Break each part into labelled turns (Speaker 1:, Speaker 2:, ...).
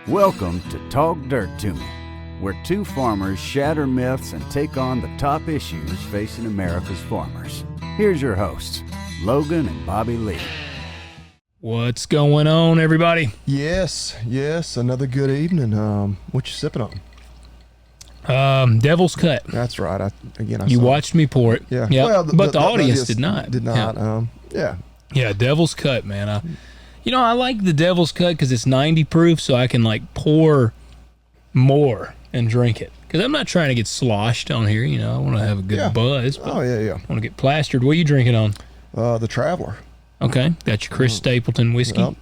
Speaker 1: Welcome to Talk Dirt to Me, where two farmers shatter myths and take on the top issues facing America's farmers. Here's your hosts, Logan and Bobby Lee.
Speaker 2: What's going on, everybody?
Speaker 3: Yes, another good evening. What you sipping on?
Speaker 2: Devil's Cut.
Speaker 3: That's right.
Speaker 2: You watched me pour it.
Speaker 3: Yeah.
Speaker 2: Yep.
Speaker 3: Well,
Speaker 2: but the audience did not.
Speaker 3: Yeah.
Speaker 2: Yeah, Devil's Cut, man. I like the Devil's Cut because it's 90 proof, so I can pour more and drink it. Because I'm not trying to get sloshed on here. I want to have a good buzz. But I want to get plastered. What are you drinking on?
Speaker 3: The Traveler.
Speaker 2: Okay, got your Chris Stapleton whiskey.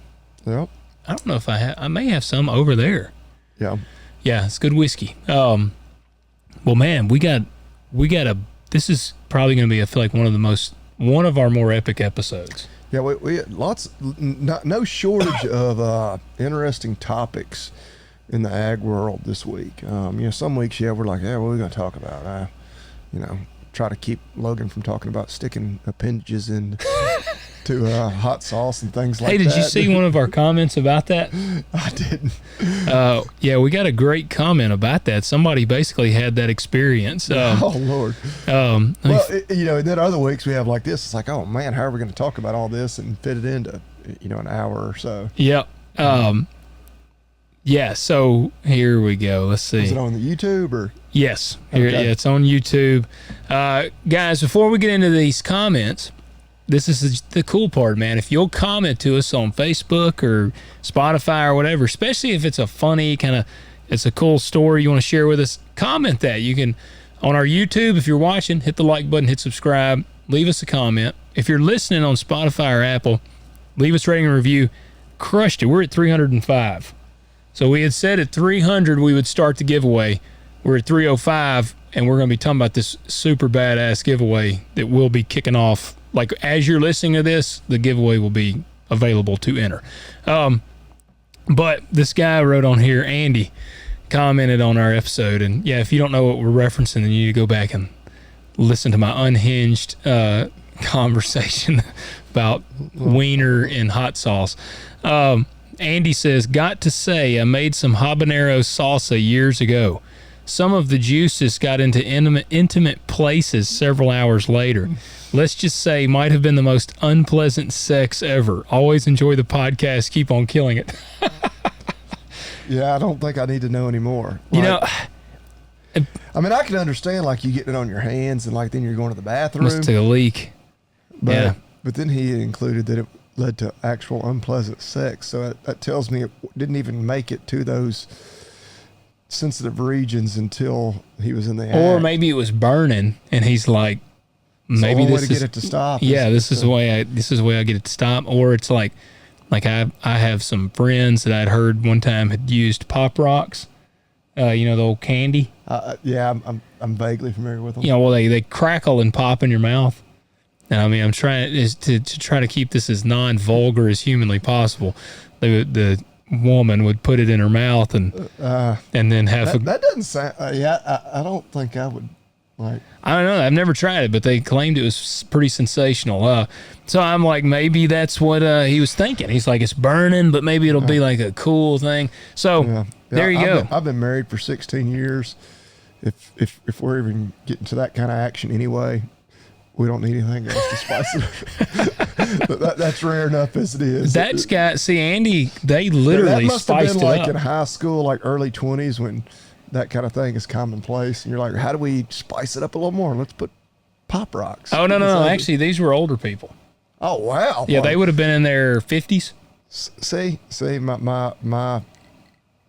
Speaker 3: Yep.
Speaker 2: I don't know if I may have some over there.
Speaker 3: Yeah.
Speaker 2: Yeah, it's good whiskey. Well, man, we got this is probably going to be, I feel like, one of our more epic episodes.
Speaker 3: Yeah, we had no shortage of interesting topics in the ag world this week. Some weeks, we're like, what are we going to talk about? Try to keep Logan from talking about sticking appendages in to hot sauce and things like that.
Speaker 2: Hey, did you see one of our comments about that?
Speaker 3: I didn't.
Speaker 2: Yeah, we got a great comment about that. Somebody basically had that experience.
Speaker 3: Oh, Lord.
Speaker 2: And
Speaker 3: then other weeks we have like this. It's like, oh, man, how are we going to talk about all this and fit it into, an hour or so?
Speaker 2: Yep. Yeah, so here we go. Let's see.
Speaker 3: Is it on the YouTube or?
Speaker 2: Yes. Here,
Speaker 3: okay.
Speaker 2: Yeah, it's on YouTube. Guys, before we get into these comments, this is the cool part, man. If you'll comment to us on Facebook or Spotify or whatever, especially if it's a funny it's a cool story you want to share with us, comment that. You can, on our YouTube, if you're watching, hit the like button, hit subscribe, leave us a comment. If you're listening on Spotify or Apple, leave us a rating and review. Crushed it. We're at 305. So we had said at 300 we would start the giveaway. We're at 305, and we're going to be talking about this super badass giveaway that will be kicking off. Like, as you're listening to this, the giveaway will be available to enter. But this guy wrote on here, Andy, commented on our episode. And, yeah, if you don't know what we're referencing, then you need to go back and listen to my unhinged conversation about wiener and hot sauce. Andy says, got to say, I made some habanero salsa years ago. Some of the juices got into intimate places several hours later. Let's just say might have been the most unpleasant sex ever. Always enjoy the podcast. Keep on killing it.
Speaker 3: Yeah, I don't think I need to know anymore.
Speaker 2: I
Speaker 3: can understand you getting it on your hands and then you're going to the bathroom.
Speaker 2: Must take a leak.
Speaker 3: But then he included that it led to actual unpleasant sex. So that tells me it didn't even make it to those sensitive regions until he was in the act.
Speaker 2: Or maybe it was burning and he's like, maybe
Speaker 3: this
Speaker 2: this
Speaker 3: is way to get it to stop.
Speaker 2: Yeah, this is the way I get it to stop. Or it's like I have some friends that I'd heard one time had used Pop Rocks, the old candy.
Speaker 3: I'm vaguely familiar with them.
Speaker 2: They crackle and pop in your mouth. And I'm trying to try to keep this as non-vulgar as humanly possible. The woman would put it in her mouth and then have
Speaker 3: that doesn't sound. I don't think I would like.
Speaker 2: I don't know. I've never tried it, but they claimed it was pretty sensational. So I'm like, maybe that's what he was thinking. He's like, it's burning, but maybe it'll be like a cool thing. So there you go.
Speaker 3: I've been married for 16 years. If we're even getting to that kind of action anyway, we don't need anything else to spice it up. That's rare enough as it is.
Speaker 2: Andy, they literally spiced it up. That must have been
Speaker 3: in high school, early 20s when that kind of thing is commonplace. And you're like, how do we spice it up a little more? Let's put Pop Rocks.
Speaker 2: Oh, no. Actually, these were older people.
Speaker 3: Oh, wow.
Speaker 2: Yeah, they would have been in their 50s.
Speaker 3: See,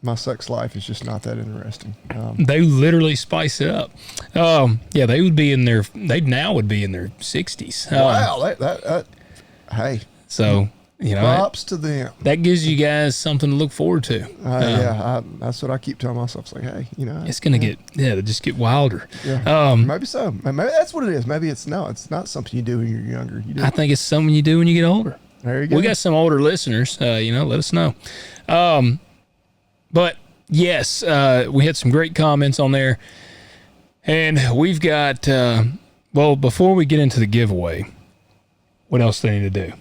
Speaker 3: my sex life is just not that interesting.
Speaker 2: They literally spice it up. They would be in their 60s.
Speaker 3: Wow, hey.
Speaker 2: So,
Speaker 3: props to them.
Speaker 2: That gives you guys something to look forward to.
Speaker 3: That's what I keep telling myself. It's like, hey,
Speaker 2: it's going to just get wilder.
Speaker 3: Yeah. Maybe so. Maybe that's what it is. Maybe it's not something you do when you're younger.
Speaker 2: I think it's something you do when you get older.
Speaker 3: There you go.
Speaker 2: We got some older listeners. Let us know. But yes, we had some great comments on there. And we've got, before we get into the giveaway, what else do they need to do?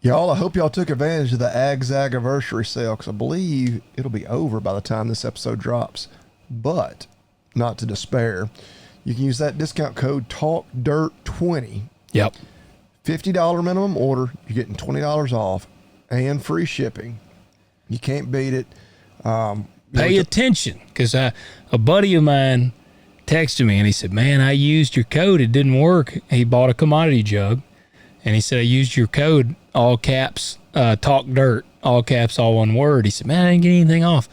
Speaker 3: Y'all, I hope y'all took advantage of the Agzaga anniversary sale, because I believe it'll be over by the time this episode drops. But not to despair. You can use that discount code TALKDIRT20.
Speaker 2: Yep.
Speaker 3: $50 minimum order. You're getting $20 off and free shipping. You can't beat it.
Speaker 2: Pay attention, because a buddy of mine texted me and he said, man, I used your code. It didn't work. He bought a commodity jug and he said, I used your code, all caps, talk dirt, all caps, all one word. He said, man, I didn't get anything off.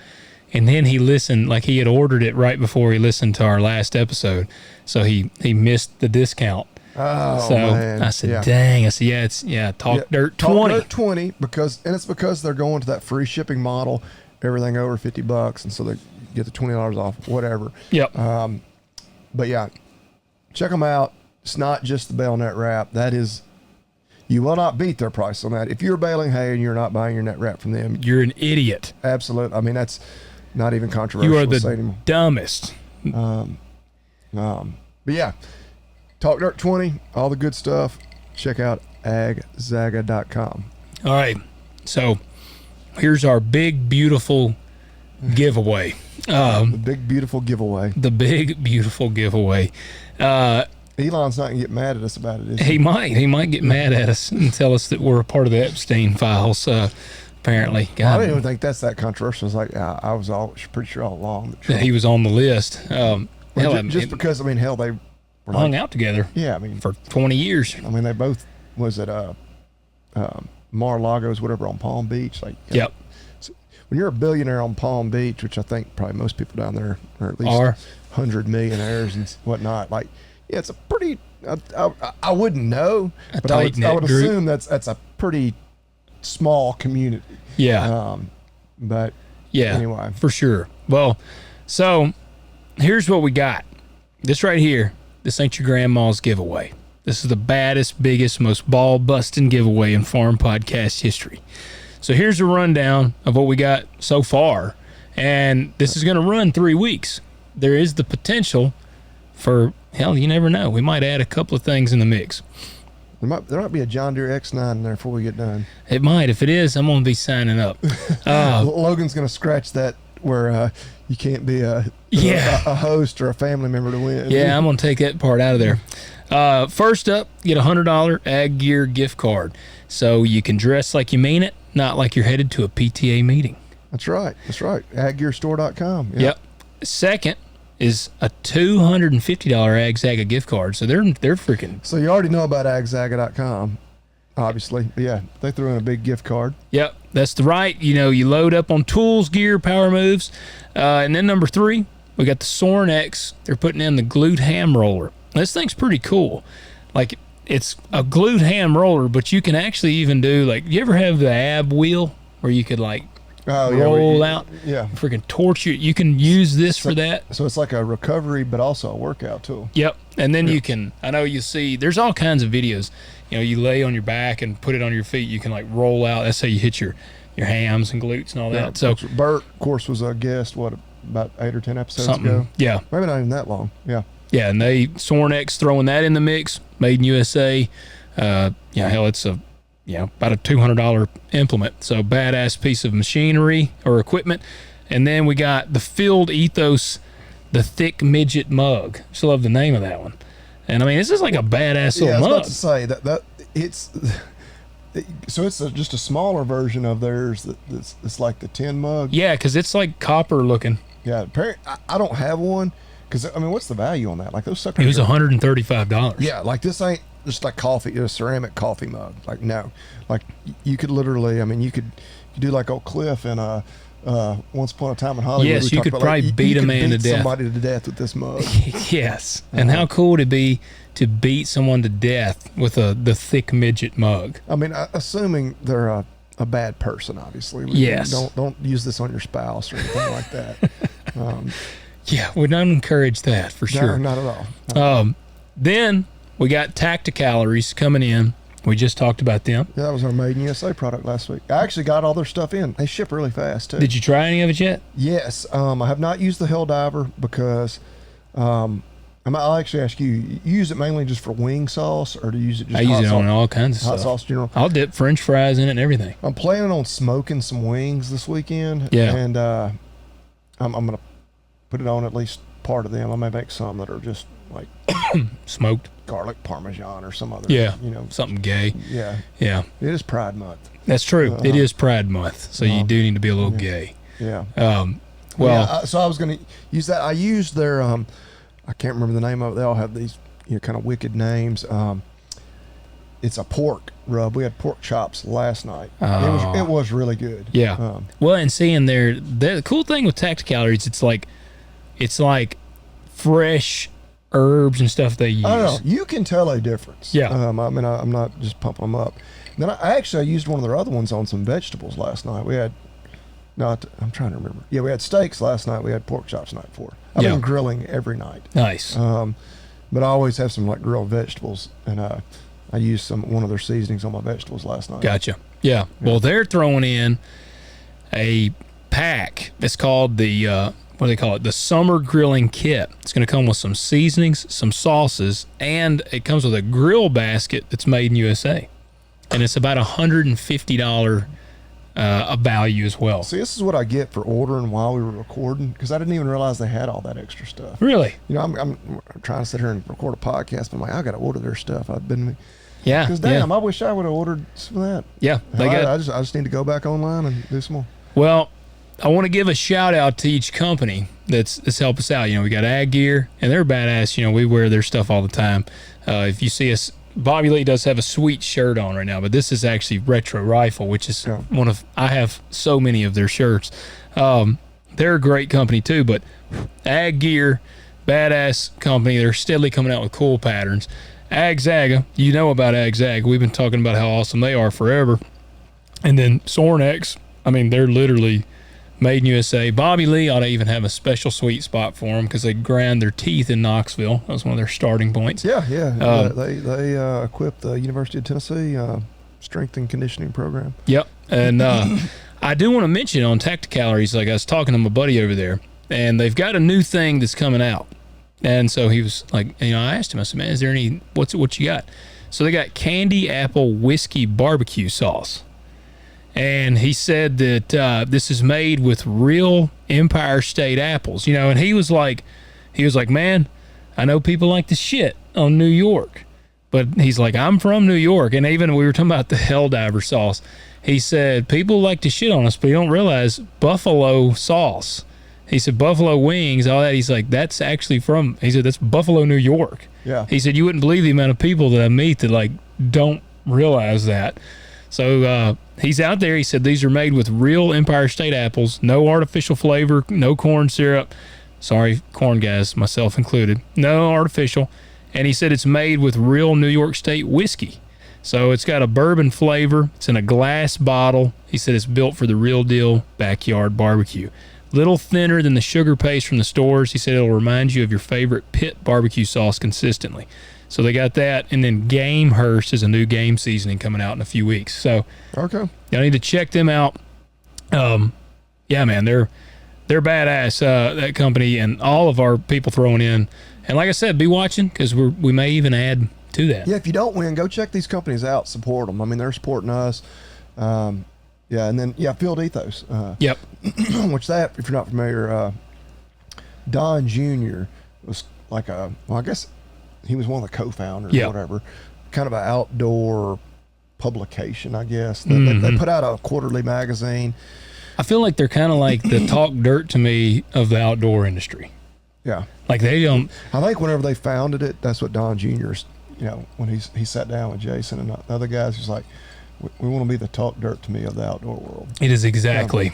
Speaker 2: And then he listened, like he had ordered it right before he listened to our last episode. So he missed the discount.
Speaker 3: Oh,
Speaker 2: so
Speaker 3: man.
Speaker 2: I said, dang. I said, talk dirt 20.
Speaker 3: Talk dirt 20, it's because they're going to that free shipping model, everything over $50. And so they get the $20 off, whatever.
Speaker 2: Yep.
Speaker 3: But yeah, check them out. It's not just the bail net wrap. That is, you will not beat their price on that. If you're baling hay and you're not buying your net wrap from them,
Speaker 2: you're an idiot.
Speaker 3: Absolutely. I mean, that's not even controversial.
Speaker 2: You are the dumbest.
Speaker 3: But yeah, Talk Dirt 20, all the good stuff. Check out agzaga.com.
Speaker 2: All right. So here's our big, beautiful giveaway.
Speaker 3: The big, beautiful giveaway.
Speaker 2: The big, beautiful giveaway.
Speaker 3: Elon's not going to get mad at us about it, is he?
Speaker 2: He might get mad at us and tell us that we're a part of the Epstein files, apparently.
Speaker 3: I don't even think that's that controversial. It's like, I was pretty sure all along
Speaker 2: that he was on the list.
Speaker 3: Just because, hell, they were
Speaker 2: hung out together.
Speaker 3: Yeah,
Speaker 2: for 20 years.
Speaker 3: They both was at Mar-a-Lago's, whatever, on Palm Beach.
Speaker 2: Yep.
Speaker 3: So when you're a billionaire on Palm Beach, which I think probably most people down there are at least 100 millionaires and whatnot, it's a pretty, I wouldn't know, but I would assume that's a pretty small community.
Speaker 2: Yeah.
Speaker 3: But
Speaker 2: yeah,
Speaker 3: anyway.
Speaker 2: For sure. Well, so here's what we got. This right here, this ain't your grandma's giveaway. This is the baddest, biggest, most ball-busting giveaway in farm podcast history. So here's a rundown of what we got so far, and this is going to run 3 weeks. There is the potential for, hell, you never know. We might add a couple of things in the mix.
Speaker 3: There might be a John Deere X9 in there before we get done.
Speaker 2: It might. If it is, I'm going to be signing up.
Speaker 3: Logan's going to scratch that where you can't be a host or a family member to win.
Speaker 2: Yeah, I'm going to take that part out of there. First up, get a $100 AgGear gift card. So you can dress like you mean it, not like you're headed to a PTA meeting.
Speaker 3: That's right. AgGearstore.com.
Speaker 2: Yep. Second is a $250 Agzaga gift card. So they're freaking.
Speaker 3: So you already know about Agzaga.com, obviously. But yeah, they threw in a big gift card.
Speaker 2: Yep, that's the right. You load up on tools, gear, power moves. And then number 3, we got the Sorinex. They're putting in the glued ham roller. This thing's pretty cool. It's a glued ham roller, but you can actually even do, you ever have the ab wheel where you could roll out?
Speaker 3: Yeah.
Speaker 2: Freaking torch you. You can use this for that.
Speaker 3: So it's like a recovery, but also a workout tool.
Speaker 2: Yep. And then you can, I know you see, there's all kinds of videos. You lay on your back and put it on your feet. You can roll out. That's how you hit your hams and glutes and all that. So
Speaker 3: Bert, of course, was a guest, about 8 or 10 episodes ago?
Speaker 2: Yeah.
Speaker 3: Maybe not even that long. Yeah.
Speaker 2: Yeah, and Sorinex throwing that in the mix, made in USA. Hell, it's about a $200 implement. So badass piece of machinery or equipment. And then we got the Field Ethos, the thick midget mug. Just love the name of that one. And this is like a badass little mug.
Speaker 3: I was about to say that it's. So it's just a smaller version of theirs. It's like the tin mug.
Speaker 2: Yeah, because it's like copper looking.
Speaker 3: Yeah, I don't have one. Because, what's the value on that? Those suckers.
Speaker 2: It was $135.
Speaker 3: Yeah, this ain't just like coffee, a ceramic coffee mug. No. You could literally, you could do like old Cliff and Once Upon a Time in Hollywood.
Speaker 2: Yes, you could probably beat a man to death.
Speaker 3: Somebody to death with this mug.
Speaker 2: Yes. And how cool would it be to beat someone to death with the thick midget mug?
Speaker 3: Assuming they're a bad person, obviously.
Speaker 2: Yes.
Speaker 3: Don't use this on your spouse or anything like that.
Speaker 2: Yeah, we don't encourage that for sure.
Speaker 3: No, not at all.
Speaker 2: Then we got Tacticalories coming in. We just talked about them.
Speaker 3: Yeah, that was our Made in USA product last week. I actually got all their stuff in. They ship really fast, too.
Speaker 2: Did you try any of it yet?
Speaker 3: Yes. I have not used the Hell Diver because I'll actually ask you. You use it mainly just for wing sauce, or do you use it just?
Speaker 2: I use it on all kinds of
Speaker 3: hot
Speaker 2: stuff.
Speaker 3: sauce general.
Speaker 2: I'll dip French fries in it and everything.
Speaker 3: I'm planning on smoking some wings this weekend.
Speaker 2: Yeah.
Speaker 3: And I'm gonna put it on at least part of them. I may make some that are just like
Speaker 2: Smoked.
Speaker 3: garlic parmesan or some other.
Speaker 2: Yeah.
Speaker 3: You know,
Speaker 2: Something gay.
Speaker 3: Yeah.
Speaker 2: Yeah.
Speaker 3: It is Pride Month.
Speaker 2: That's true. It is Pride Month, so you do need to be a little gay.
Speaker 3: Yeah. So I was going to use that. I used their, I can't remember the name of it. They all have these, kind of wicked names. It's a pork rub. We had pork chops last night. It was really good.
Speaker 2: Yeah. Well, and seeing the cool thing with Tacticalories, it's like fresh herbs and stuff they use.
Speaker 3: I don't know. You can tell a difference.
Speaker 2: Yeah.
Speaker 3: I'm not just pumping them up. And then I used one of their other ones on some vegetables last night. We had, I'm trying to remember. Yeah, we had steaks last night. We had pork chops the night before. I've been grilling every night.
Speaker 2: Nice.
Speaker 3: But I always have some like grilled vegetables, and I used one of their seasonings on my vegetables last night.
Speaker 2: Gotcha. Yeah. Well, they're throwing in a pack. It's called the what do they call it? The summer grilling kit. It's going to come with some seasonings, some sauces, and it comes with a grill basket that's made in USA. And it's about $150 a value as well.
Speaker 3: See, this is what I get for ordering while we were recording, because I didn't even realize they had all that extra stuff.
Speaker 2: Really?
Speaker 3: I'm trying to sit here and record a podcast, but I'm like, I got to order their stuff.
Speaker 2: Yeah.
Speaker 3: Because damn, I wish I would have ordered some of that.
Speaker 2: Yeah.
Speaker 3: I just need to go back online and do some more.
Speaker 2: Well, I want to give a shout out to each company that's helped us out. We got AgGear, and they're badass. We wear their stuff all the time. If you see us, Bobby Lee does have a sweet shirt on right now, but this is actually Retro Rifle, which is I have so many of their shirts. They're a great company too, but AgGear, badass company. They're steadily coming out with cool patterns. Agzaga, you know about Agzaga. We've been talking about how awesome they are forever. And then Sorinex, they're literally made in USA. Bobby Lee ought to even have a special sweet spot for them because they grind their teeth in Knoxville. That was one of their starting points.
Speaker 3: Yeah. They equipped the University of Tennessee strength and conditioning program.
Speaker 2: Yep. And I do want to mention on Tacticalories, like I was talking to my buddy over there, and they've got a new thing that's coming out. And so he was like, I asked him, I said, man, is there any, what you got? So they got candy apple whiskey barbecue sauce. And he said that this is made with real Empire State apples, and he was like, man, I know people like to shit on New York, but he's like, I'm from New York. And even we were talking about the Helldiver sauce. He said, people like to shit on us, but you don't realize buffalo sauce. He said, buffalo wings, all that. He's like, that's actually that's Buffalo, New York.
Speaker 3: Yeah.
Speaker 2: He said, you wouldn't believe the amount of people that I meet that don't realize that. So he's out there. He said these are made with real Empire State apples, no artificial flavor, no corn syrup. Sorry, corn guys, myself included. No artificial. And he said it's made with real New York State whiskey. So it's got a bourbon flavor. It's in a glass bottle. He said it's built for the real deal backyard barbecue. Little thinner than the sugar paste from the stores. He said it'll remind you of your favorite pit barbecue sauce consistently. So they got that, and then Headfirst is a new game seasoning coming out in a few weeks. So
Speaker 3: okay,
Speaker 2: y'all need to check them out. Yeah, man, they're badass. That company and all of our people throwing in. And like I said, be watching because we may even add to that.
Speaker 3: Yeah, if you don't win, go check these companies out. Support them. They're supporting us. Yeah, and then Field Ethos.
Speaker 2: Yep.
Speaker 3: Which if you're not familiar, Don Jr. was like I guess. He was one of the co-founders or whatever, kind of an outdoor publication, I guess. They put out a quarterly magazine.
Speaker 2: I feel like they're kind of like the Talk Dirt to me of the outdoor industry.
Speaker 3: Yeah.
Speaker 2: Like they don't.
Speaker 3: I think whenever they founded it, that's what Don Jr.'s, when he sat down with Jason and the other guys, he's like, we want to be the Talk Dirt to me of the outdoor world.
Speaker 2: It is exactly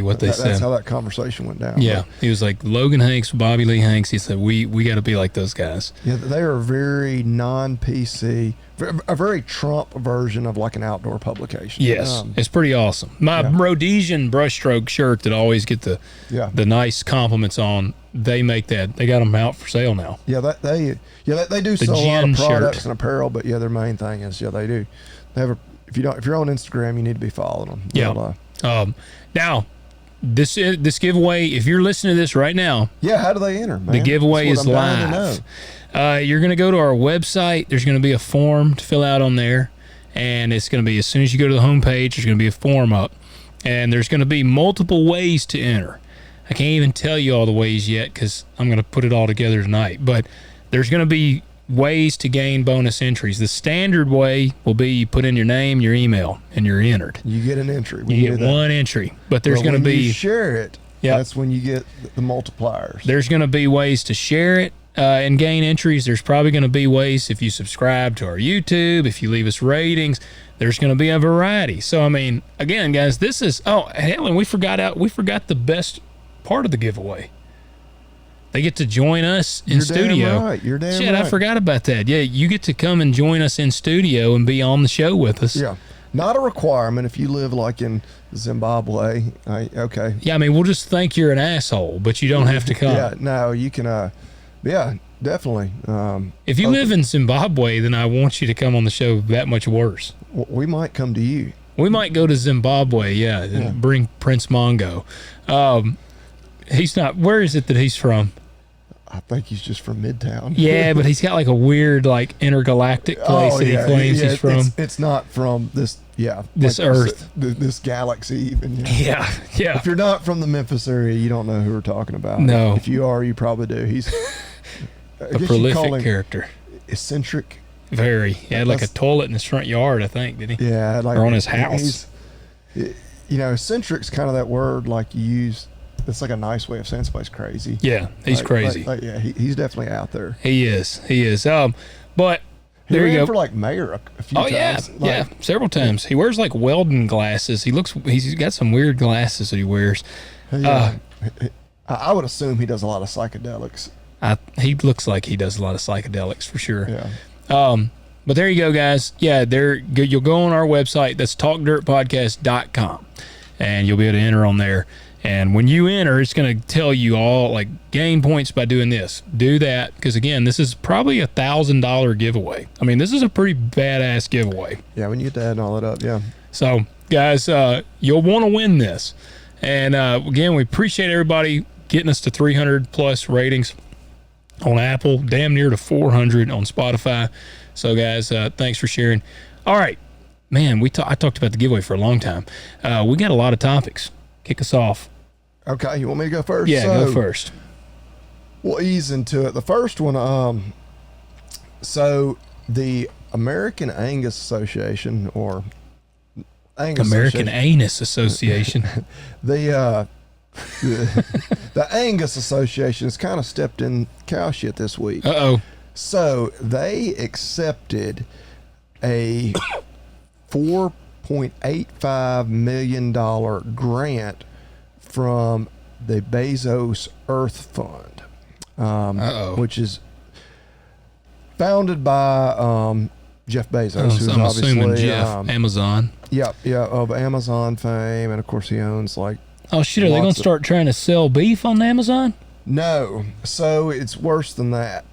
Speaker 2: what they said.
Speaker 3: That's how that conversation went down.
Speaker 2: Yeah. He was like Logan Hanks, Bobby Lee Hanks. He said, we got to be like those guys.
Speaker 3: Yeah, they are very non-PC, a very Trump version of like an outdoor publication.
Speaker 2: Yes. It's pretty awesome. My Rhodesian brushstroke shirt that I always get the nice compliments on, they make that. They got them out for sale now.
Speaker 3: Yeah, they do sell a lot of products and apparel, but their main thing is they do. They have if you're on Instagram, you need to be following them.
Speaker 2: Yeah. Now, this giveaway, if you're listening to this right now,
Speaker 3: Yeah, how do they enter, man?
Speaker 2: the giveaway
Speaker 3: That's
Speaker 2: is
Speaker 3: what I'm dying to
Speaker 2: live.
Speaker 3: know.
Speaker 2: You're going to go to our website. There's going to be a form to fill out on there. And it's going to be, as soon as you go to the homepage, there's going to be a form up. And there's going to be multiple ways to enter. I can't even tell you all the ways yet because I'm going to put it all together tonight. But there's going to be ways to gain bonus entries. The standard way will be you put in your name, your email, and you're entered.
Speaker 3: You get an entry.
Speaker 2: You get one entry. But there's going to be...
Speaker 3: you share it,
Speaker 2: Yep.
Speaker 3: that's when you get the multipliers.
Speaker 2: There's going to be ways to share it and gain entries. There's probably going to be ways if you subscribe to our YouTube, if you leave us ratings. There's going to be a variety. So, I mean, again, guys, this is... Oh, Helen, we forgot the best part of the giveaway. They get to join us in studio.
Speaker 3: Damn right. You're damn
Speaker 2: Shit,
Speaker 3: right.
Speaker 2: I forgot about that. Yeah, you get to come and join us in studio and be on the show with us.
Speaker 3: Yeah. Not a requirement if you live like in Zimbabwe. Okay.
Speaker 2: Yeah, I mean, we'll just think you're an asshole, but you don't have to come.
Speaker 3: Yeah, no, you can, yeah, definitely.
Speaker 2: If you live in Zimbabwe, then I want you to come on the show that much worse.
Speaker 3: We might come to you.
Speaker 2: We might go to Zimbabwe, and bring Prince Mongo. He's not, where is it that he's from?
Speaker 3: I think he's just from Midtown.
Speaker 2: Yeah, but he's got like a weird, like, intergalactic place that he claims he's from.
Speaker 3: It's not from this,
Speaker 2: This Earth.
Speaker 3: This galaxy even.
Speaker 2: Yeah.
Speaker 3: If you're not from the Memphis area, you don't know who we're talking about.
Speaker 2: No.
Speaker 3: If you are, you probably do. He's
Speaker 2: A prolific character.
Speaker 3: Eccentric.
Speaker 2: Very. He had like a toilet in his front yard, I think, did he?
Speaker 3: Yeah. Like,
Speaker 2: or on his house.
Speaker 3: Eccentric's kind of that word like you use. It's like a nice way of saying somebody's crazy.
Speaker 2: Yeah, he's crazy.
Speaker 3: Yeah, he's definitely out there.
Speaker 2: He is. But
Speaker 3: He
Speaker 2: there you
Speaker 3: ran
Speaker 2: go.
Speaker 3: for like mayor a few
Speaker 2: Oh
Speaker 3: times.
Speaker 2: yeah, several times. He wears like Weldon glasses. He's got some weird glasses that he wears.
Speaker 3: I would assume he does a lot of psychedelics.
Speaker 2: He looks like he does a lot of psychedelics for sure.
Speaker 3: Yeah.
Speaker 2: But there you go, guys. Yeah, you'll go on our website. That's talkdirtpodcast.com, and you'll be able to enter on there. And when you enter, it's going to tell you all, like, gain points by doing this. Do that, because, again, this is probably a $1,000 giveaway. I mean, this is a pretty badass giveaway.
Speaker 3: Yeah, when you get to add all that up, yeah.
Speaker 2: So, guys, you'll want to win this. And, again, we appreciate everybody getting us to 300-plus ratings on Apple, damn near to 400 on Spotify. So, guys, thanks for sharing. All right. Man, I talked about the giveaway for a long time. We got a lot of topics. Kick us off.
Speaker 3: Okay, you want me to go first?
Speaker 2: Yeah, go first.
Speaker 3: We'll ease into it. The first one, so the American Angus Association, or
Speaker 2: American Angus Association.
Speaker 3: the Angus Association has kind of stepped in cow shit this week.
Speaker 2: Uh-oh.
Speaker 3: So they accepted a $4.85 million grant from the Bezos Earth Fund, which is founded by Jeff Bezos, who's
Speaker 2: I'm
Speaker 3: obviously
Speaker 2: assuming Jeff, Amazon.
Speaker 3: Yeah, of Amazon fame, and of course he owns like.
Speaker 2: Oh shit! Are they going to start trying to sell beef on Amazon?
Speaker 3: No, so it's worse than that.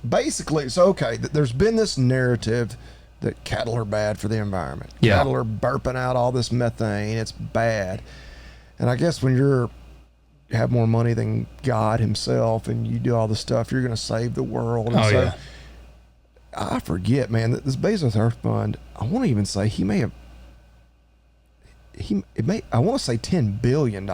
Speaker 3: Basically, so okay, there's been this narrative that cattle are bad for the environment.
Speaker 2: Yeah.
Speaker 3: Cattle are burping out all this methane. It's bad. And I guess when you have more money than God himself and you do all this stuff, you're going to save the world. And
Speaker 2: yeah.
Speaker 3: I forget, man, that this Bezos Earth Fund, I want to even say I want to say $10 billion,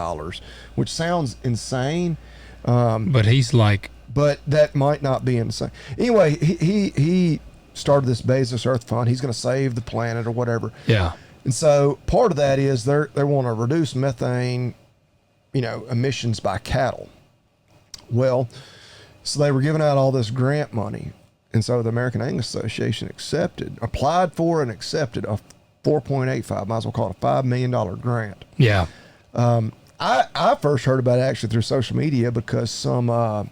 Speaker 3: which sounds insane.
Speaker 2: But he's like,
Speaker 3: but that might not be insane. Anyway, he started this Bezos Earth Fund. He's going to save the planet or whatever.
Speaker 2: Yeah.
Speaker 3: And so part of that is they want to reduce methane, emissions by cattle. Well, so they were giving out all this grant money. And so the American Angus Association applied for and accepted a $4.85, might as well call it a $5 million grant.
Speaker 2: Yeah.
Speaker 3: I first heard about it actually through social media because some of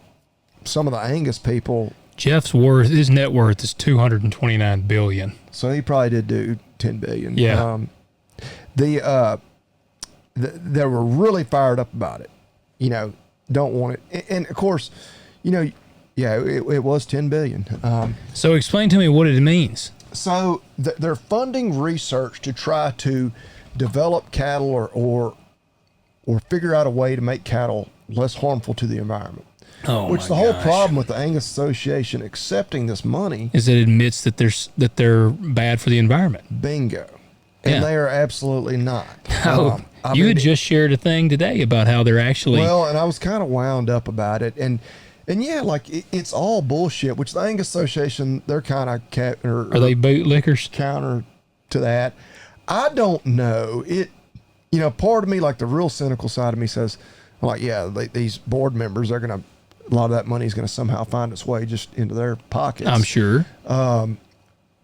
Speaker 3: the Angus people.
Speaker 2: His net worth is $229 billion.
Speaker 3: So he probably did do $10 billion.
Speaker 2: Yeah.
Speaker 3: They were really fired up about it. Don't want it. And of course, it was $10 billion.
Speaker 2: So explain to me what it means.
Speaker 3: So they're funding research to try to develop cattle or or figure out a way to make cattle less harmful to the environment.
Speaker 2: Oh,
Speaker 3: Which the whole problem with the Angus Association accepting this money
Speaker 2: is it admits that they're bad for the environment.
Speaker 3: Bingo. And
Speaker 2: Yeah.
Speaker 3: they are absolutely not.
Speaker 2: You had just shared a thing today about how they're actually.
Speaker 3: Well, and I was kind of wound up about it. And yeah, like it's all bullshit, which the Angus Association, they're kind of
Speaker 2: are they bootlickers?
Speaker 3: counter to that. I don't know. Part of me, like the real cynical side of me says, like, yeah, these board members, a lot of that money is going to somehow find its way just into their pockets.
Speaker 2: I'm sure.
Speaker 3: And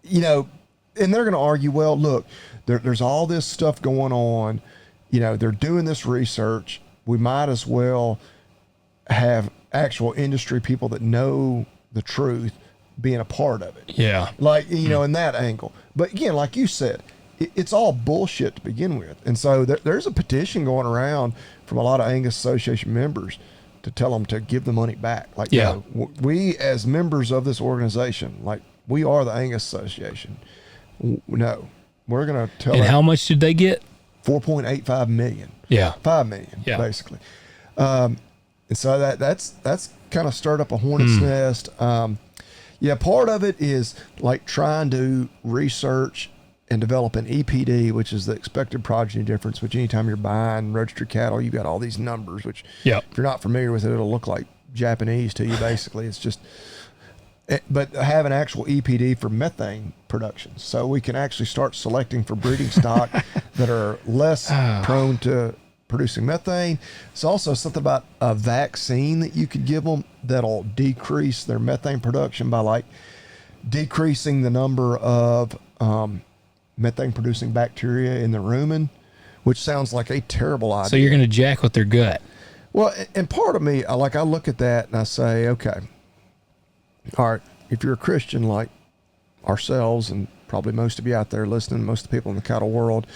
Speaker 3: they're going to argue, well, look, there's all this stuff going on. They're doing this research. We might as well have actual industry people that know the truth being a part of it.
Speaker 2: Yeah.
Speaker 3: Like, in that angle. But again, like you said, it's all bullshit to begin with. And so there's a petition going around from a lot of Angus Association members to tell them to give the money back. Like,
Speaker 2: yeah,
Speaker 3: no, we as members of this organization, like we are the Angus Association. No, we're going to tell them.
Speaker 2: And how much did they get?
Speaker 3: 4.85 million.
Speaker 2: Yeah.
Speaker 3: 5 million,
Speaker 2: yeah.
Speaker 3: basically. And so that's kind of stirred up a hornet's nest. Yeah, part of it is like trying to research and develop an EPD, which is the expected progeny difference, which anytime you're buying registered cattle, you've got all these numbers, which if you're not familiar with it, it'll look like Japanese to you, basically. It's just, but have an actual EPD for methane production. So we can actually start selecting for breeding stock that are less prone to producing methane. It's also something about a vaccine that you could give them that'll decrease their methane production by like decreasing the number of methane producing bacteria in the rumen, which sounds like a terrible idea.
Speaker 2: So you're going to jack with their gut.
Speaker 3: Well, and part of me, I look at that and I say, okay, all right, if you're a Christian like ourselves and probably most of you out there listening, most of the people in the cattle world,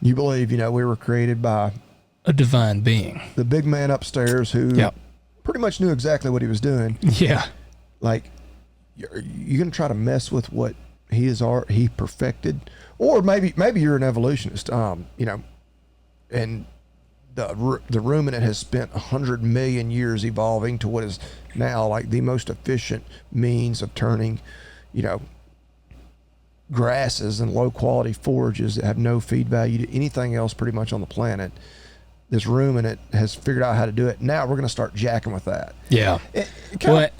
Speaker 3: you believe, we were created by
Speaker 2: a divine being,
Speaker 3: the big man upstairs who pretty much knew exactly what he was doing.
Speaker 2: Yeah. Like,
Speaker 3: you're going to try to mess with what he perfected, or maybe you're an evolutionist, and the ruminant has spent 100 million years evolving to what is now like the most efficient means of turning, grasses and low quality forages that have no feed value to anything else pretty much on the planet. This ruminant has figured out how to do it. Now we're going to start jacking with that.
Speaker 2: Yeah.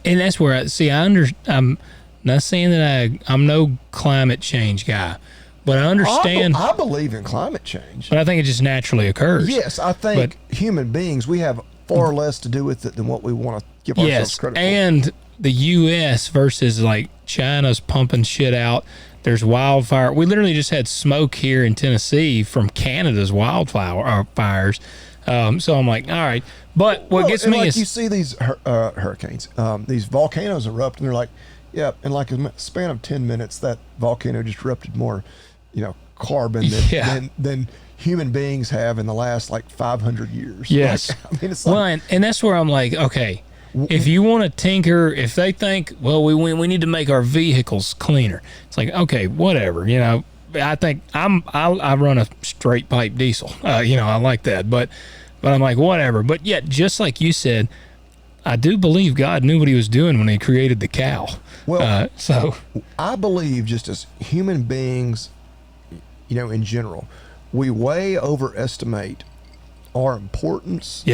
Speaker 2: And that's where I'm not saying that I'm no climate change guy, but I understand.
Speaker 3: I believe in climate change.
Speaker 2: But I think it just naturally occurs.
Speaker 3: Yes, I think human beings, we have far less to do with it than what we want to give ourselves credit for.
Speaker 2: And the U.S. versus like China's pumping shit out. There's wildfire. We literally just had smoke here in Tennessee from Canada's fires. So I'm like, all right. But what gets me is
Speaker 3: you see these hurricanes, these volcanoes erupt, and they're like, yeah, in like a span of 10 minutes, that volcano just erupted more, carbon than human beings have in the last like 500 years.
Speaker 2: Yes.
Speaker 3: Like, I mean, it's like,
Speaker 2: and that's where I'm like, okay, if you want to tinker, if they think, well, we need to make our vehicles cleaner, it's like, okay, whatever, I think I run a straight pipe diesel, I like that, but I'm like, whatever. But yet, just like you said, I do believe God knew what he was doing when he created the cow.
Speaker 3: Well,
Speaker 2: so
Speaker 3: I believe just as human beings, in general, we way overestimate our importance,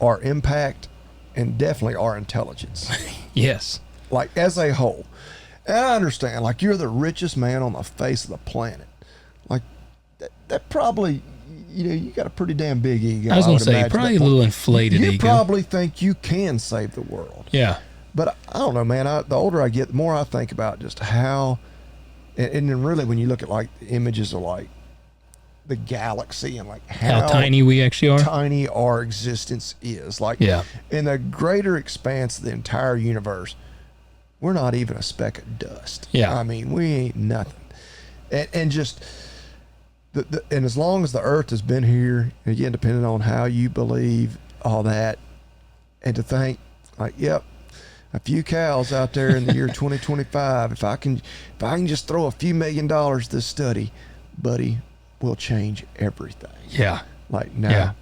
Speaker 3: our impact, and definitely our intelligence.
Speaker 2: Yes.
Speaker 3: Like as a whole. And I understand, like you're the richest man on the face of the planet. Like that probably, you got a pretty damn big ego.
Speaker 2: I was going to say, probably a little inflated ego.
Speaker 3: You probably think you can save the world.
Speaker 2: Yeah.
Speaker 3: But I don't know, man. The older I get, the more I think about just how, and then really when you look at like images of like the galaxy and like how
Speaker 2: tiny we actually are,
Speaker 3: tiny our existence is. Like in the greater expanse of the entire universe, we're not even a speck of dust.
Speaker 2: Yeah.
Speaker 3: I mean, we ain't nothing. And just, and as long as the earth has been here, again, depending on how you believe all that, and to think like, yep, a few cows out there in the year 2025, if I can just throw a few $1 million this study, buddy, will change everything.
Speaker 2: Yeah.
Speaker 3: Like now,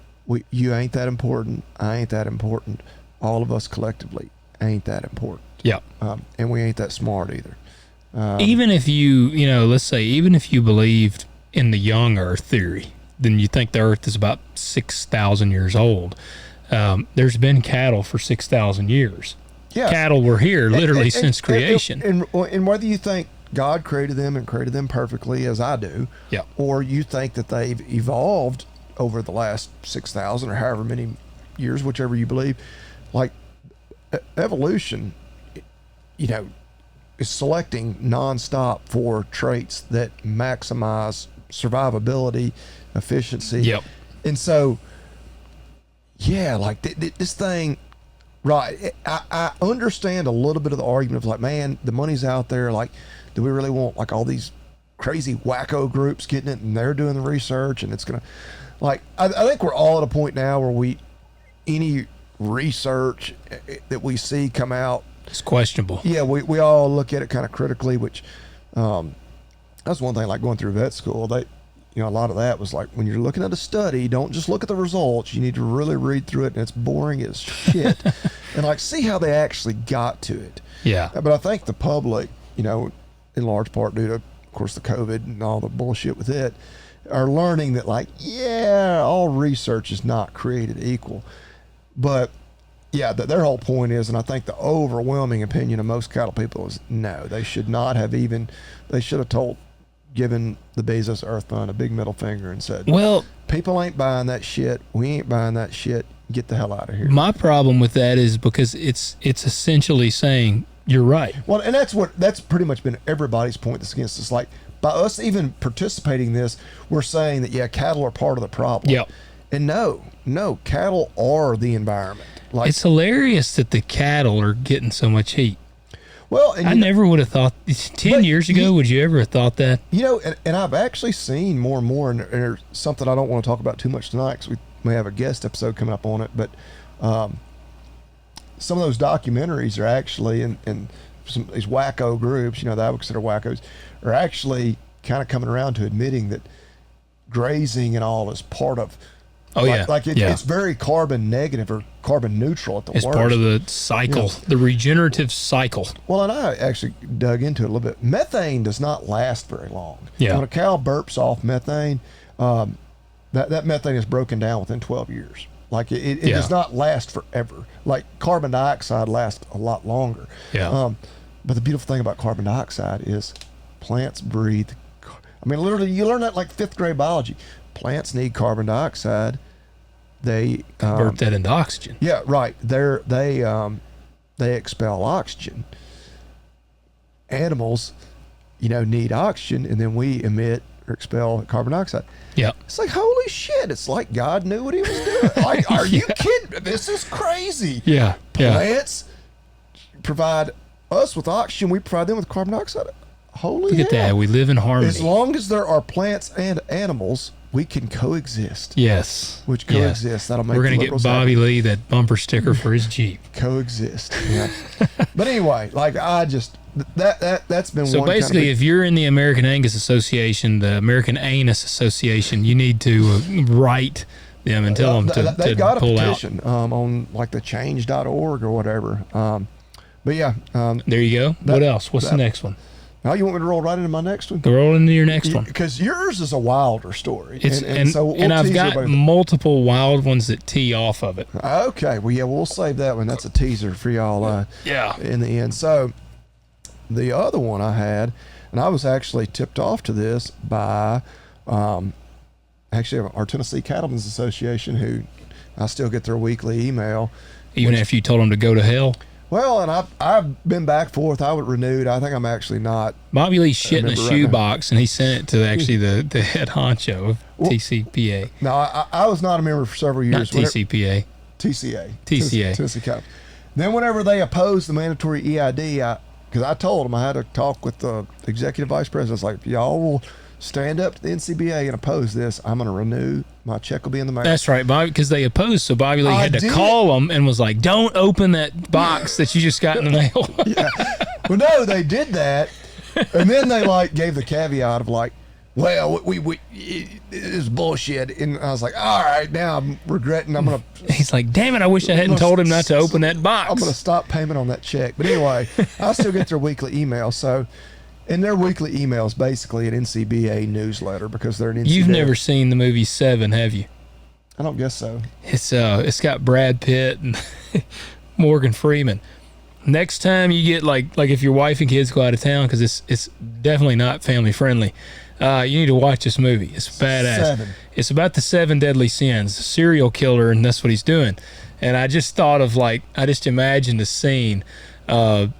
Speaker 3: You ain't that important. I ain't that important. All of us collectively ain't that important.
Speaker 2: Yeah.
Speaker 3: And we ain't that smart either.
Speaker 2: Even if let's say, even if you believed in the young Earth theory, then you think the Earth is about 6,000 years old. There's been cattle for 6,000 years.
Speaker 3: Yeah.
Speaker 2: Cattle were here literally since creation.
Speaker 3: And whether you think God created them and created them perfectly, as I do,
Speaker 2: yeah,
Speaker 3: or you think that they've evolved over the last 6,000 or however many years, whichever you believe, like evolution, is selecting nonstop for traits that maximize survivability, efficiency.
Speaker 2: Yep.
Speaker 3: And so, yeah, like this thing, right. I understand a little bit of the argument of like, man, the money's out there. Like, do we really want like all these crazy wacko groups getting it and they're doing the research and it's going to, like, I think we're all at a point now where any research that we see come out,
Speaker 2: it's questionable.
Speaker 3: Yeah, we all look at it kind of critically, which that's one thing, like going through vet school, a lot of that was like, when you're looking at a study, don't just look at the results. You need to really read through it, and it's boring as shit. And like, see how they actually got to it.
Speaker 2: Yeah.
Speaker 3: But I think the public, in large part due to, of course, the COVID and all the bullshit with it, are learning that like, yeah, all research is not created equal. But yeah, their whole point is, and I think the overwhelming opinion of most cattle people is, no, they should not have they should have given the Bezos Earth Fund a big middle finger and said, well, people ain't buying that shit. We ain't buying that shit. Get the hell out of here.
Speaker 2: My problem with that is because it's essentially saying, you're right.
Speaker 3: Well, and that's pretty much been everybody's point that's against us. Like, by us even participating in this, we're saying that, yeah, cattle are part of the problem.
Speaker 2: Yep.
Speaker 3: And no, cattle are the environment. Like,
Speaker 2: it's hilarious that the cattle are getting so much heat.
Speaker 3: Well, and
Speaker 2: I never would have thought 10 years ago. Would you ever have thought that?
Speaker 3: And I've actually seen more and more, and there's something I don't want to talk about too much tonight because we may have a guest episode coming up on it. But some of those documentaries are actually, and some of these wacko groups, that I would consider wackos, are actually kind of coming around to admitting that grazing and all is part of. It's very carbon negative or carbon neutral at the worst.
Speaker 2: It's part of the cycle, the regenerative cycle.
Speaker 3: Well, and I actually dug into it a little bit. Methane does not last very long.
Speaker 2: Yeah.
Speaker 3: When a cow burps off methane, that methane is broken down within 12 years. Like it does not last forever. Like carbon dioxide lasts a lot longer.
Speaker 2: Yeah.
Speaker 3: But the beautiful thing about carbon dioxide is plants breathe. I mean, literally, you learn that like 5th grade biology. Plants need carbon dioxide. They
Speaker 2: convert that into oxygen.
Speaker 3: Yeah, right. They expel oxygen. Animals, need oxygen, and then we emit or expel carbon dioxide.
Speaker 2: Yeah.
Speaker 3: It's like, holy shit! It's like God knew what He was doing. Like, are you kidding? This is crazy.
Speaker 2: Yeah.
Speaker 3: Plants provide us with oxygen. We provide them with carbon dioxide. Holy
Speaker 2: Look at that. We live in harmony.
Speaker 3: As long as there are plants and animals, we can coexist.
Speaker 2: Yes.
Speaker 3: Which coexist.
Speaker 2: Yes.
Speaker 3: That'll make
Speaker 2: We're going to get Bobby Lee that bumper sticker for his Jeep.
Speaker 3: Coexist. Yeah. But anyway, like I just that's been
Speaker 2: so
Speaker 3: one
Speaker 2: basically
Speaker 3: kind of
Speaker 2: if you're in the American Angus Association, the American Angus Association, you need to write them and tell them to
Speaker 3: they've got
Speaker 2: pull
Speaker 3: a petition on like the change.org or whatever. But yeah.
Speaker 2: There you go. What else? What's the next one?
Speaker 3: Now you want me to roll right into my next one?
Speaker 2: Roll into your next one.
Speaker 3: Because yours is a wilder story.
Speaker 2: And I've got multiple wild ones that tee off of it.
Speaker 3: Okay. Well, yeah, we'll save that one. That's a teaser for y'all in the end. So the other one I had, and I was actually tipped off to this by actually our Tennessee Cattlemen's Association, who I still get their weekly email.
Speaker 2: Even after you told them to go to hell?
Speaker 3: Well, and I've been back and forth. I would renewed. I think I'm actually not.
Speaker 2: Bobby Lee's shit in a shoebox, and he sent it to actually the head honcho of TCPA.
Speaker 3: No, I was not a member for several years.
Speaker 2: Not TCPA.
Speaker 3: TCA.
Speaker 2: Tennessee
Speaker 3: Cattle. Then whenever they opposed the mandatory EID, because I told them I had to talk with the executive vice president. I was like, if y'all will stand up to the NCBA and oppose this, I'm going to renew. My check will be in the mail.
Speaker 2: That's right, Bobby, because they opposed. So Bobby Lee had to call them and was like, don't open that box that you just got in the mail.
Speaker 3: Yeah. Well, no, they did that. And then they like gave the caveat of like, well, it's bullshit. And I was like, all right, now I'm regretting. I'm going to.
Speaker 2: He's like, damn it, I wish I hadn't told him not to open that box.
Speaker 3: I'm going to stop payment on that check. But anyway, I still get their weekly email. So, and their weekly email is basically an NCBA newsletter because they're an NCBA.
Speaker 2: You've never seen the movie Seven, have you?
Speaker 3: I don't guess so.
Speaker 2: It's got Brad Pitt and Morgan Freeman. Next time you get like if your wife and kids go out of town, because it's definitely not family friendly, you need to watch this movie. It's badass.
Speaker 3: Seven.
Speaker 2: It's about the 7 deadly sins, a serial killer, and that's what he's doing. And I just thought of I just imagined the scene, the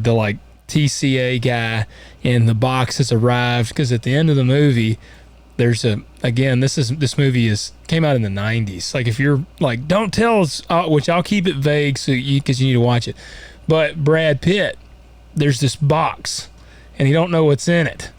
Speaker 2: like TCA guy in the box has arrived, because at the end of the movie, there's this movie came out in the 90s. Like, if you're like, don't tell us, which I'll keep it vague because you need to watch it. But Brad Pitt, there's this box, and you don't know what's in it,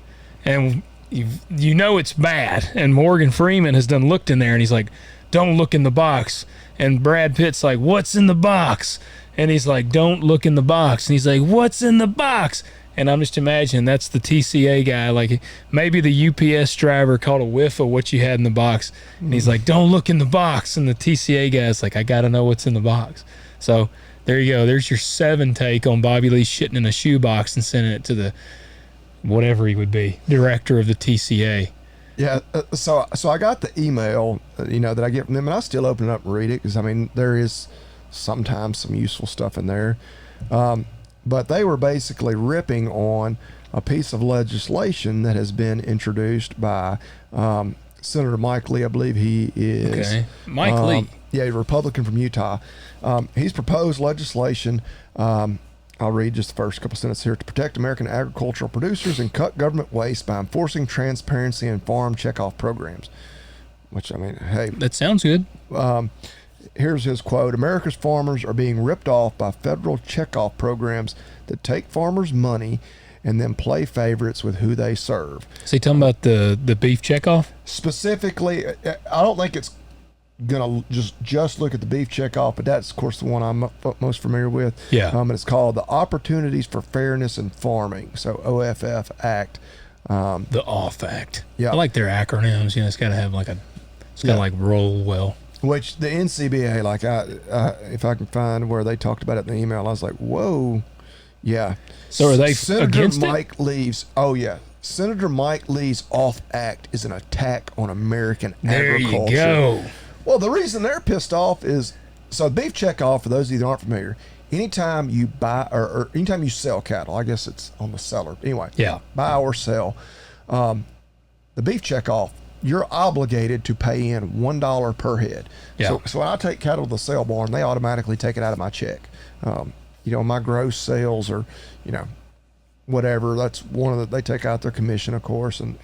Speaker 2: and you know it's bad. And Morgan Freeman has done looked in there, and he's like, don't look in the box. And Brad Pitt's like, what's in the box? And he's like, don't look in the box. And he's like, what's in the box? And I'm just imagining that's the TCA guy. Like, maybe the UPS driver caught a whiff of what you had in the box, and he's like, don't look in the box. And the TCA guy's like, I got to know what's in the box. So there you go. There's your 7 take on Bobby Lee shitting in a shoebox and sending it to the whatever he would be, director of the TCA.
Speaker 3: Yeah. So I got the email, that I get from them, and I still open it up and read it because, I mean, there is sometimes some useful stuff in there. But they were basically ripping on a piece of legislation that has been introduced by Senator Mike Lee. I believe he is.
Speaker 2: Okay. Mike Lee.
Speaker 3: Yeah, a Republican from Utah. He's proposed legislation. I'll read just the first couple sentences here. To protect American agricultural producers and cut government waste by enforcing transparency in farm checkoff programs. Which, I mean, hey.
Speaker 2: That sounds good.
Speaker 3: Here's his quote. America's farmers are being ripped off by federal checkoff programs that take farmers' money and then play favorites with who they serve.
Speaker 2: Is he talking about the beef checkoff?
Speaker 3: Specifically, I don't think it's going to just look at the beef checkoff, but that's, of course, the one I'm most familiar with.
Speaker 2: Yeah.
Speaker 3: And it's called the Opportunities for Fairness in Farming, so OFF Act.
Speaker 2: The OFF Act.
Speaker 3: Yeah.
Speaker 2: I like their acronyms. It's got to have it's got to roll well.
Speaker 3: Which the NCBA, if I can find where they talked about it in the email, I was like, whoa, yeah.
Speaker 2: So are they
Speaker 3: Senator
Speaker 2: against
Speaker 3: Mike
Speaker 2: it?
Speaker 3: Lee's? Oh yeah, Senator Mike Lee's OFF Act is an attack on American
Speaker 2: There
Speaker 3: agriculture.
Speaker 2: you go.
Speaker 3: Well, the reason they're pissed off is beef checkoff. For those of you that aren't familiar, anytime you buy or anytime you sell cattle, I guess it's on the seller. Anyway,
Speaker 2: Yeah.
Speaker 3: buy or sell, the beef checkoff, you're obligated to pay in $1 per head.
Speaker 2: Yeah.
Speaker 3: So when I take cattle to the sale barn, they automatically take it out of my check. My gross sales or, whatever, that's they take out their commission, of course, and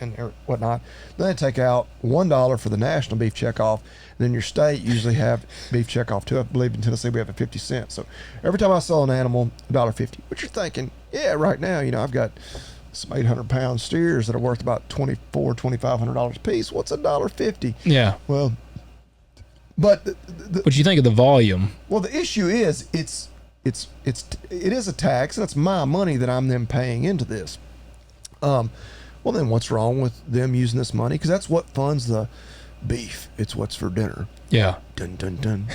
Speaker 3: whatnot. Then they take out $1 for the national beef checkoff. Then your state usually have beef checkoff too. I believe in Tennessee we have a 50 cents. So every time I sell an animal, $1.50. But you're thinking, yeah, right now, I've got some 800-pound steers that are worth about $2,500 a piece. What's $1.50?
Speaker 2: Yeah.
Speaker 3: Well, but
Speaker 2: What you think of the volume?
Speaker 3: well, the issue is it is a tax, and it's my money that I'm then paying into this. Well, then what's wrong with them using this money? Because that's what funds the beef. It's what's for dinner.
Speaker 2: Yeah.
Speaker 3: Dun dun dun.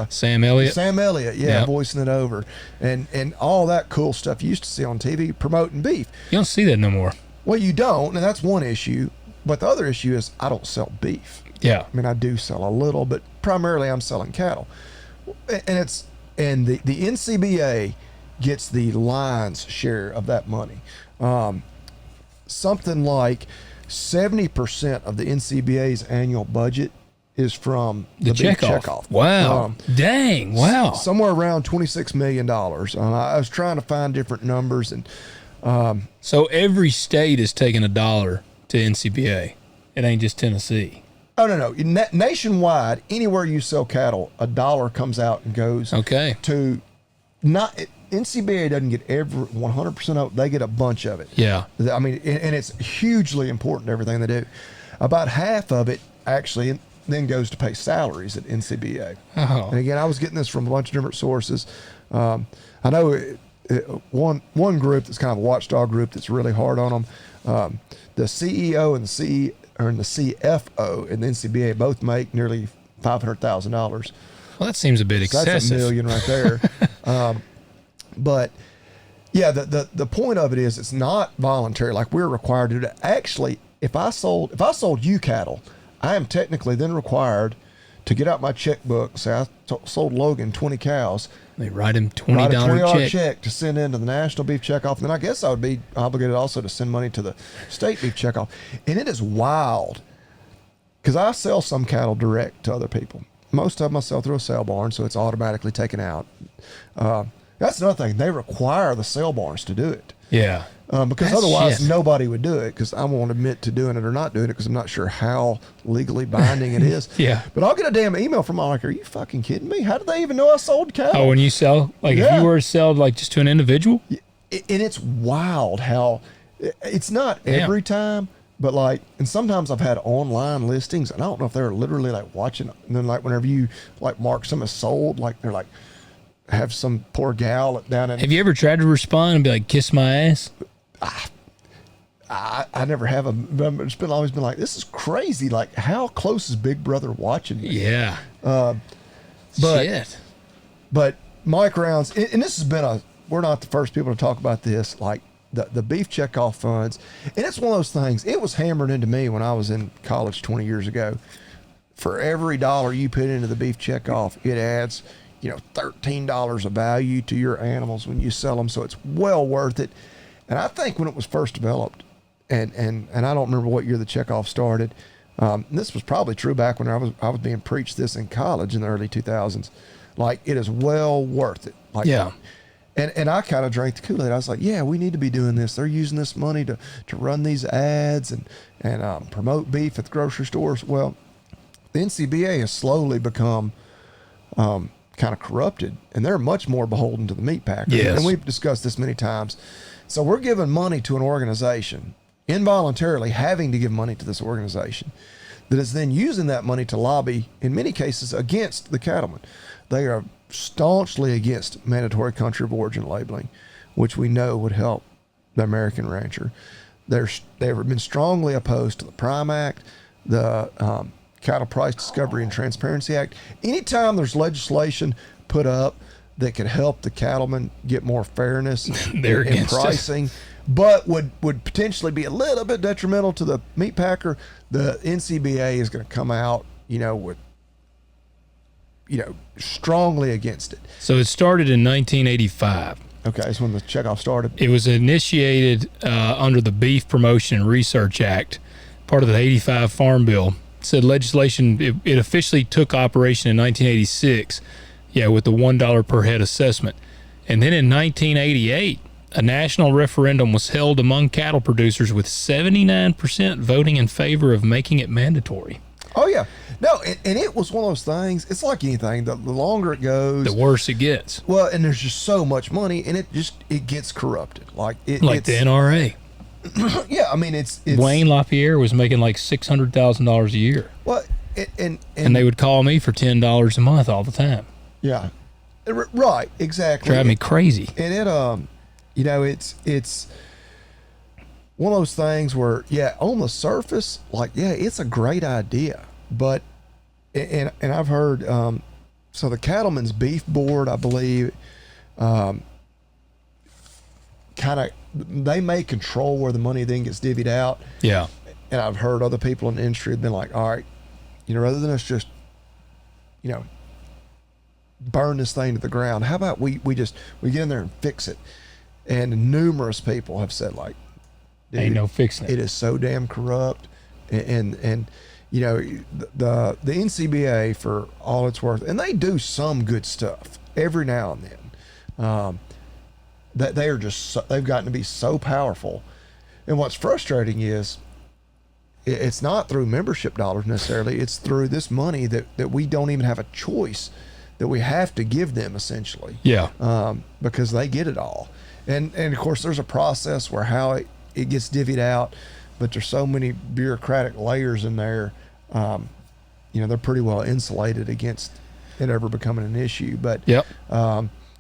Speaker 2: Sam Elliott.
Speaker 3: Sam Elliott,
Speaker 2: Yeah.
Speaker 3: voicing it over, and all that cool stuff you used to see on TV promoting beef.
Speaker 2: You don't see that no more.
Speaker 3: Well, you don't, and that's one issue. But the other issue is I don't sell beef.
Speaker 2: Yeah.
Speaker 3: I mean, I do sell a little, but primarily I'm selling cattle, and the NCBA gets the lion's share of that money. Something like 70% of the NCBA's annual budget is from
Speaker 2: The
Speaker 3: beef
Speaker 2: checkoff. Wow. Dang. Wow.
Speaker 3: Somewhere around $26 million. I was trying to find different numbers, and
Speaker 2: So every state is taking $1 to NCBA. It ain't just Tennessee.
Speaker 3: oh no, nationwide, anywhere you sell cattle, $1 comes out and goes
Speaker 2: Okay.
Speaker 3: to NCBA doesn't get every 100% of it. They get a bunch of it.
Speaker 2: Yeah.
Speaker 3: I mean, and it's hugely important, everything they do. About half of it actually then goes to pay salaries at NCBA.
Speaker 2: Oh.
Speaker 3: And again, I was getting this from a bunch of different sources. I know one group that's kind of a watchdog group that's really hard on them. The CEO and the CFO and the NCBA both make nearly $500,000.
Speaker 2: Well, that seems a bit excessive.
Speaker 3: That's $1 million right there. But yeah, the point of it is it's not voluntary. Like we're required to do it. Actually, if I sold you cattle, I am technically then required to get out my checkbook. Say I sold Logan 20 cows.
Speaker 2: They write him $20
Speaker 3: check to send into the National Beef Checkoff. And then I guess I would be obligated also to send money to the State Beef Checkoff. And it is wild because I sell some cattle direct to other people. Most of them I sell through a sale barn, so it's automatically taken out. That's another thing. They require the sale barns to do it.
Speaker 2: Yeah.
Speaker 3: Because
Speaker 2: That's
Speaker 3: otherwise
Speaker 2: shit.
Speaker 3: nobody would do it, because I won't admit to doing it or not doing it because I'm not sure how legally binding it is.
Speaker 2: Yeah.
Speaker 3: But I'll get a damn email from them like, are you fucking kidding me? How did they even know I sold cattle?
Speaker 2: Oh, when you sell, like if you were to sell like just to an individual?
Speaker 3: And it's wild how it's not every time, but like, and sometimes I've had online listings, and I don't know if they're literally like watching, and then like whenever you like mark some as sold, like they're like, have some poor gal down in.
Speaker 2: Have you ever tried to respond and be like, kiss my ass?
Speaker 3: I never have. It's always been like, this is crazy. Like, how close is Big Brother watching me?
Speaker 2: Yeah.
Speaker 3: But Mike Rounds, and this has been we're not the first people to talk about this, like the beef checkoff funds. And it's one of those things, it was hammered into me when I was in college 20 years ago. For every dollar you put into the beef checkoff, it adds, $13 of value to your animals when you sell them. So it's well worth it. And I think when it was first developed, and I don't remember what year the checkoff started. This was probably true back when I was being preached this in college in the early 2000s. Like, it is well worth it. Like,
Speaker 2: yeah.
Speaker 3: And I kind of drank the Kool-Aid. I was like, yeah, we need to be doing this. They're using this money to run these ads and promote beef at the grocery stores. Well, the NCBA has slowly become kind of corrupted, and they're much more beholden to the meat packers.
Speaker 2: Yes.
Speaker 3: And we've discussed this many times. So we're giving money to an organization, involuntarily having to give money to this organization, that is then using that money to lobby, in many cases, against the cattlemen. They are staunchly against mandatory country of origin labeling, which we know would help the American rancher. They've been strongly opposed to the Prime Act, the Cattle Price Discovery and Transparency Act. Anytime there's legislation put up that could help the cattlemen get more fairness in pricing, but would potentially be a little bit detrimental to the meat packer, the NCBA is going to come out, with strongly against it.
Speaker 2: So it started in 1985.
Speaker 3: Okay, that's when the checkoff started.
Speaker 2: It was initiated under the Beef Promotion and Research Act, part of the 85 Farm Bill. It said legislation, it officially took operation in 1986, with the $1 per head assessment. And then in 1988, a national referendum was held among cattle producers with 79% voting in favor of making it mandatory.
Speaker 3: Oh, yeah. No, and it was one of those things, it's like anything, the longer it goes,
Speaker 2: the worse it gets.
Speaker 3: Well, and there's just so much money, and it gets corrupted. Like the
Speaker 2: NRA.
Speaker 3: Yeah, I mean, it's
Speaker 2: Wayne LaPierre was making like $600,000 a year.
Speaker 3: Well, and
Speaker 2: they would call me for $10 a month all the time.
Speaker 3: Yeah, right, exactly.
Speaker 2: Drive me crazy.
Speaker 3: And it, it's one of those things where, on the surface, like, it's a great idea, but, and I've heard, so the Cattlemen's Beef Board, I believe, kind of, they may control where the money then gets divvied out.
Speaker 2: Yeah.
Speaker 3: And I've heard other people in the industry have been like, all right, rather than us just, burn this thing to the ground, how about we get in there and fix it? And numerous people have said, like,
Speaker 2: ain't no fixing it.
Speaker 3: It is so damn corrupt. And the NCBA, for all it's worth, and they do some good stuff every now and then, that they are just, they've gotten to be so powerful. And what's frustrating is it's not through membership dollars necessarily. It's through this money that we don't even have a choice, that we have to give them, essentially.
Speaker 2: Yeah.
Speaker 3: Because they get it all. And of course, there's a process where how it gets divvied out, but there's so many bureaucratic layers in there. They're pretty well insulated against it ever becoming an issue. But
Speaker 2: yep.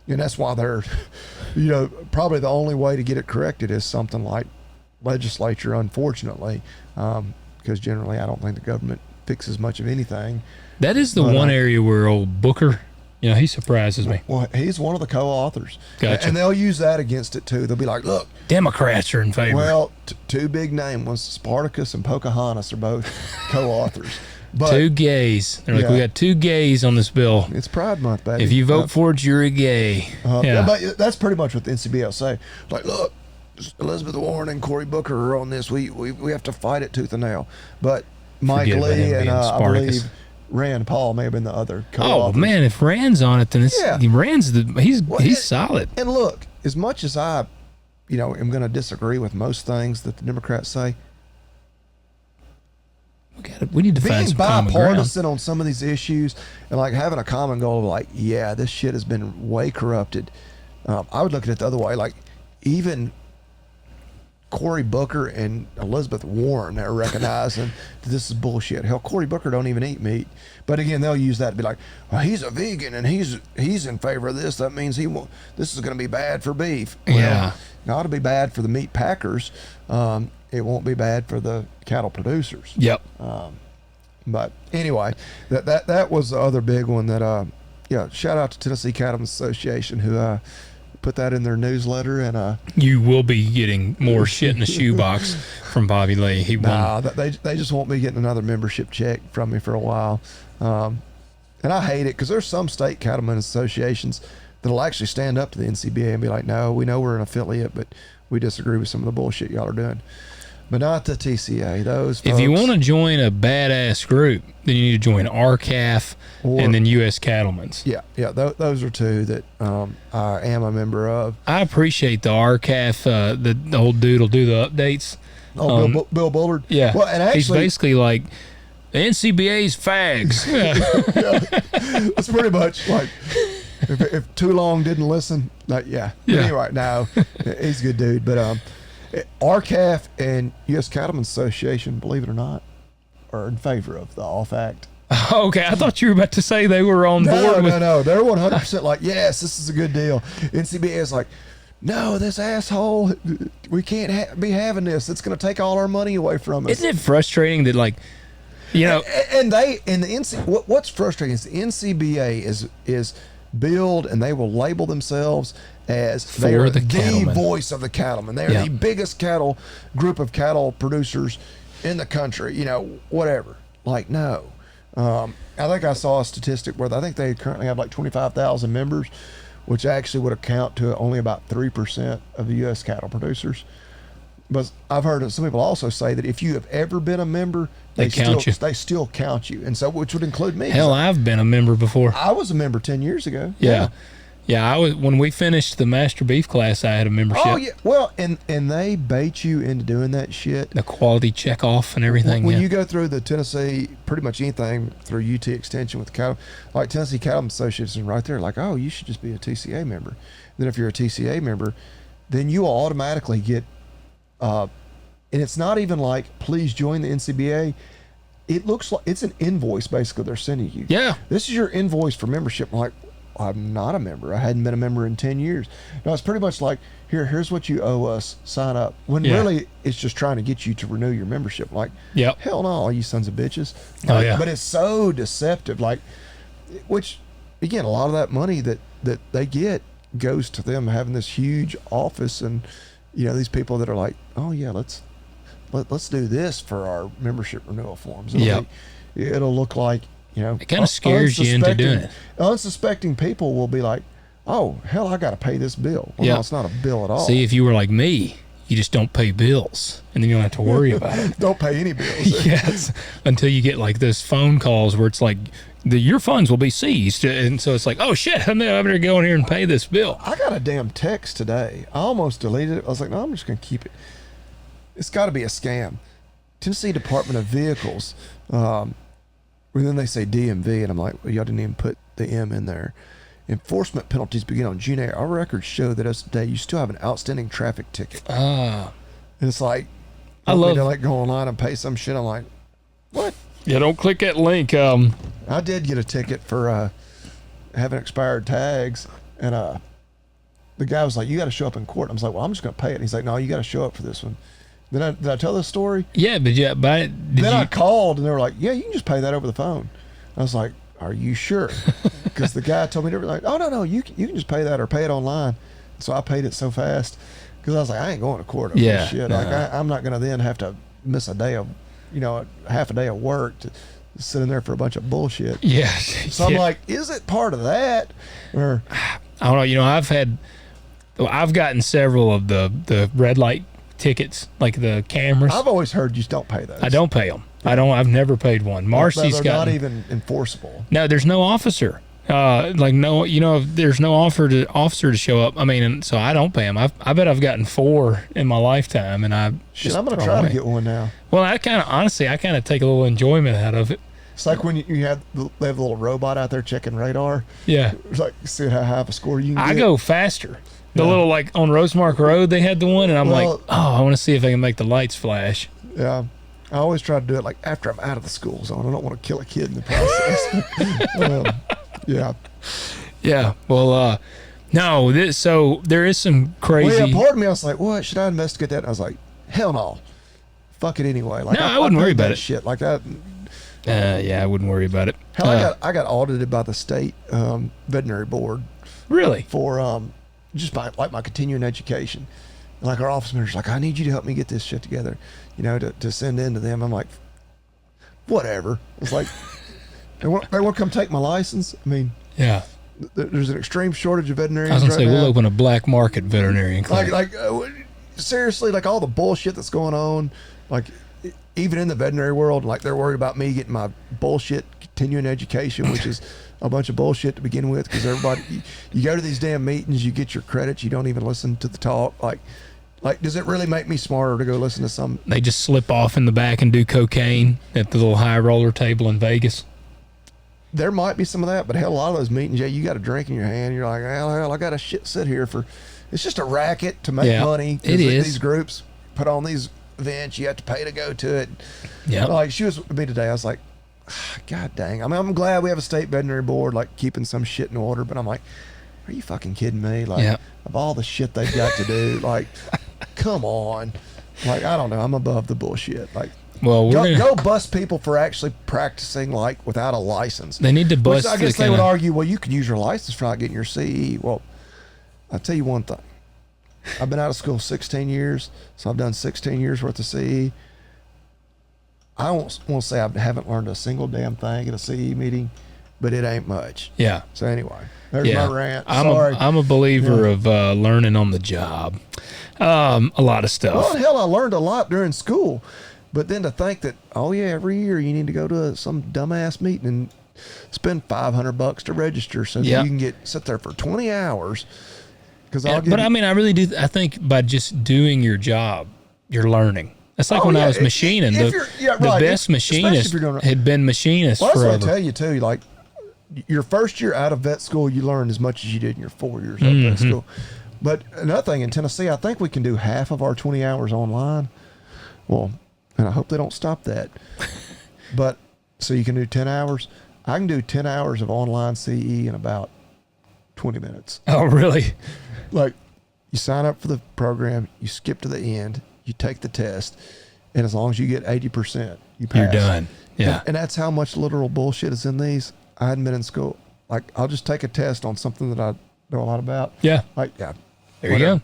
Speaker 3: And that's why they're, probably the only way to get it corrected is something like legislature, unfortunately, because generally I don't think the government fixes much of anything.
Speaker 2: That is the one area where old Booker, he surprises me.
Speaker 3: Well, he's one of the co-authors.
Speaker 2: Gotcha.
Speaker 3: And they'll use that against it too. They'll be like, look,
Speaker 2: Democrats are in favor.
Speaker 3: well, two big name ones, Spartacus and Pocahontas, are both co-authors. But
Speaker 2: two gays. They're like, we got two gays on this bill.
Speaker 3: it's Pride Month, baby.
Speaker 2: If you vote for it, you're a gay.
Speaker 3: But that's pretty much what the NCBA will say. Like, look, Elizabeth Warren and Cory Booker are on this. We have to fight it tooth and nail. But Mike
Speaker 2: Forget about him
Speaker 3: Lee and
Speaker 2: being
Speaker 3: I
Speaker 2: Spartacus.
Speaker 3: believe Rand Paul may have been the other
Speaker 2: Oh
Speaker 3: co-authors.
Speaker 2: man, if Rand's on it, then it's Rand's he's solid.
Speaker 3: And look, as much as I, am going to disagree with most things that the Democrats say,
Speaker 2: We need to find
Speaker 3: being
Speaker 2: some common ground.
Speaker 3: bipartisan on some of these issues and like having a common goal of like, yeah, this shit has been way corrupted. I would look at it the other way. Like, even Cory Booker and Elizabeth Warren are recognizing that this is bullshit. Hell, Cory Booker don't even eat meat, but again, they'll use that to be like, well, he's a vegan and he's in favor of this. That means this is going to be bad for beef. Well, it ought to be bad for the meat packers. It won't be bad for the cattle producers.
Speaker 2: Yep.
Speaker 3: But anyway, that was the other big one that shout out to Tennessee Cattlemen's Association who put that in their newsletter, and
Speaker 2: you will be getting more shit in the shoebox from Bobby Lee.
Speaker 3: They just won't be getting another membership check from me for a while, and I hate it because there's some state cattlemen's associations that'll actually stand up to the NCBA and be like, no, we know we're an affiliate, but we disagree with some of the bullshit y'all are doing. But not the TCA. Those folks,
Speaker 2: if you want to join a badass group, then you need to join RCAF and then U.S. Cattlemen's.
Speaker 3: Yeah, those are two that I am a member of.
Speaker 2: I appreciate the RCAF. The old dude will do the updates.
Speaker 3: Oh, Bill Bullard.
Speaker 2: Yeah.
Speaker 3: Well, and actually,
Speaker 2: he's basically like, the NCBA's fags.
Speaker 3: It's pretty much like, if too long didn't listen, yeah. Anyway, no, he's a good dude. But RCAF and U.S. Cattlemen's Association, believe it or not, are in favor of the Off Act.
Speaker 2: Okay, I thought you were about to say they were on board.
Speaker 3: No, they're 100% like, yes, this is a good deal. NCBA is like, no, this asshole, we can't be having this. It's going to take all our money away from us.
Speaker 2: Isn't it frustrating that, like,
Speaker 3: what's frustrating is the NCBA is billed, and they will label themselves as they are the voice of the cattlemen. They are the biggest group of cattle producers in the country, whatever. Like, no. I think I saw a statistic where I think they currently have like 25,000 members, which actually would account to only about 3% of the U.S. cattle producers. But I've heard some people also say that if you have ever been a member, they still count you, and so which would include me.
Speaker 2: Hell, I've been a member before.
Speaker 3: I was a member 10 years ago.
Speaker 2: Yeah. I was when we finished the Master Beef class. I had a membership.
Speaker 3: Oh yeah, well, and they bait you into doing that shit.
Speaker 2: The quality checkoff and everything.
Speaker 3: When you go through the Tennessee, pretty much anything through UT Extension with cattle, like Tennessee Cattlemen's Association, right there, like, oh, you should just be a TCA member. Then if you're a TCA member, then you will automatically get. And it's not even like, please join the NCBA. It looks like it's an invoice basically they're sending you.
Speaker 2: Yeah.
Speaker 3: This is your invoice for membership. I'm like, I'm not a member. I hadn't been a member in 10 years. No, it's pretty much like, here's what you owe us. Sign up. When really it's just trying to get you to renew your membership. Like, hell no, all you sons of bitches. Like, but it's so deceptive. Like, which, again, a lot of that money that they get goes to them having this huge office, and these people that are like, oh yeah, let's do this for our membership renewal forms. It'll look like,
Speaker 2: it kind of scares you into doing it.
Speaker 3: Unsuspecting people will be like, oh hell, I got to pay this bill. Well, no, it's not a bill at all.
Speaker 2: See, if you were like me, you just don't pay bills, and then you don't have to worry about it.
Speaker 3: Don't pay any bills.
Speaker 2: Yes, until you get like those phone calls where it's like, your funds will be seized, and so it's like, oh shit, I'm gonna go in here and pay this bill.
Speaker 3: I got a damn text today. I almost deleted it. I was like, no, I'm just gonna keep it. It's got to be a scam. Tennessee Department of Vehicles. And then they say DMV, and I'm like, well, y'all didn't even put the M in there. Enforcement penalties begin on June 8. Our records show that as of today, you still have an outstanding traffic ticket. And it's like, I love to like go online and pay some shit. I'm like, what?
Speaker 2: Yeah, don't click that link.
Speaker 3: I did get a ticket for having expired tags, and the guy was like, you got to show up in court. I was like, well, I'm just going to pay it. And he's like, no, you got to show up for this one. Did I tell this story?
Speaker 2: Yeah, but
Speaker 3: I called and they were like, yeah, you can just pay that over the phone. I was like, are you sure? Because the guy told me to like, oh no, you can just pay that or pay it online. So I paid it so fast because I was like, I ain't going to court over this shit. Like I'm not gonna then have to miss a day of, half a day of work to sit in there for a bunch of bullshit.
Speaker 2: Yeah.
Speaker 3: So I'm like, is it part of that? Or
Speaker 2: I don't know. I've gotten several of the red light tickets, like the cameras.
Speaker 3: I've always heard you don't pay those.
Speaker 2: I don't pay them. I've never paid one. Marcy's got.
Speaker 3: They're not even enforceable.
Speaker 2: No, there's no officer. There's no officer to show up. I mean, and so I don't pay them. I bet I've gotten 4 in my lifetime, and I'm
Speaker 3: gonna try to get one now.
Speaker 2: Well, I kind of take a little enjoyment out of it.
Speaker 3: It's like when they have the little robot out there checking radar.
Speaker 2: Yeah.
Speaker 3: It's like, see how high of a score you can get.
Speaker 2: I go faster. The little, like, on Rosemark Road, they had the one, and I'm like, I want to see if I can make the lights flash.
Speaker 3: Yeah. I always try to do it, like, after I'm out of the school zone. I don't want to kill a kid in the process. Yeah.
Speaker 2: Yeah. Well, no, so there is some crazy.
Speaker 3: Well, yeah, part of me, I was like, what? Should I investigate that? And I was like, hell no. Fuck it anyway. Like,
Speaker 2: no, I wouldn't worry about it.
Speaker 3: Shit like that.
Speaker 2: Yeah, I wouldn't worry about it.
Speaker 3: Hell, I got audited by the state veterinary board.
Speaker 2: Really?
Speaker 3: For just my continuing education. And like our office manager's like, I need you to help me get this shit together, to send in to them. I'm like, whatever. It's like, they want to come take my license. I mean,
Speaker 2: yeah.
Speaker 3: There's an extreme shortage of veterinarians.
Speaker 2: I was gonna say
Speaker 3: now.
Speaker 2: we'll open a black market veterinarian clinic.
Speaker 3: Seriously, like all the bullshit that's going on, like even in the veterinary world, like they're worried about me getting my bullshit continuing education, which is a bunch of bullshit to begin with, because everybody, you go to these damn meetings, you get your credits, you don't even listen to the talk. Like, does it really make me smarter to go listen to some?
Speaker 2: They just slip off in the back and do cocaine at the little high roller table in Vegas.
Speaker 3: There might be some of that, but hell, a lot of those meetings, you got a drink in your hand. You're like, hell, I got to sit here for. It's just a racket to make money.
Speaker 2: It is.
Speaker 3: These groups put on these events. You have to pay to go to it.
Speaker 2: Yeah.
Speaker 3: Like she was with me today. I was like, God dang. I mean, I'm glad we have a state veterinary board, like keeping some shit in order. But I'm like, are you fucking kidding me? Like, of all the shit they've got to do, like, come on. Like, I don't know. I'm above the bullshit. Like.
Speaker 2: Well,
Speaker 3: go bust people for actually practicing like without a license.
Speaker 2: They need to bust.
Speaker 3: Which I guess they would argue, well, you can use your license for not getting your CE. Well, I'll tell you one thing. I've been out of school 16 years, so I've done 16 years worth of CE. I won't say I haven't learned a single damn thing at a CE meeting, but it ain't much.
Speaker 2: Yeah.
Speaker 3: So anyway, there's my rant.
Speaker 2: I'm a believer of learning on the job. A lot of stuff.
Speaker 3: Well, hell, I learned a lot during school. But then to think that, every year you need to go to some dumbass meeting and spend $500 to register so that you can sit there for 20 hours. I really do. I think by just doing your job, you're learning. That's like when I was machining. The best machinist had been machinist forever. That's what I tell you too. Like your first year out of vet school, you learn as much as you did in your 4 years out of vet school. But another thing, in Tennessee, I think we can do half of our 20 hours online. Well, and I hope they don't stop that. But so you can do 10 hours. I can do 10 hours of online CE in about 20 minutes.
Speaker 2: Oh, really?
Speaker 3: Like, you sign up for the program, you skip to the end, you take the test, and as long as you get 80%, you pass.
Speaker 2: You're done. Yeah.
Speaker 3: And that's how much literal bullshit is in these. I hadn't been in school. Like, I'll just take a test on something that I know a lot about.
Speaker 2: Yeah.
Speaker 3: Like,
Speaker 2: there you go.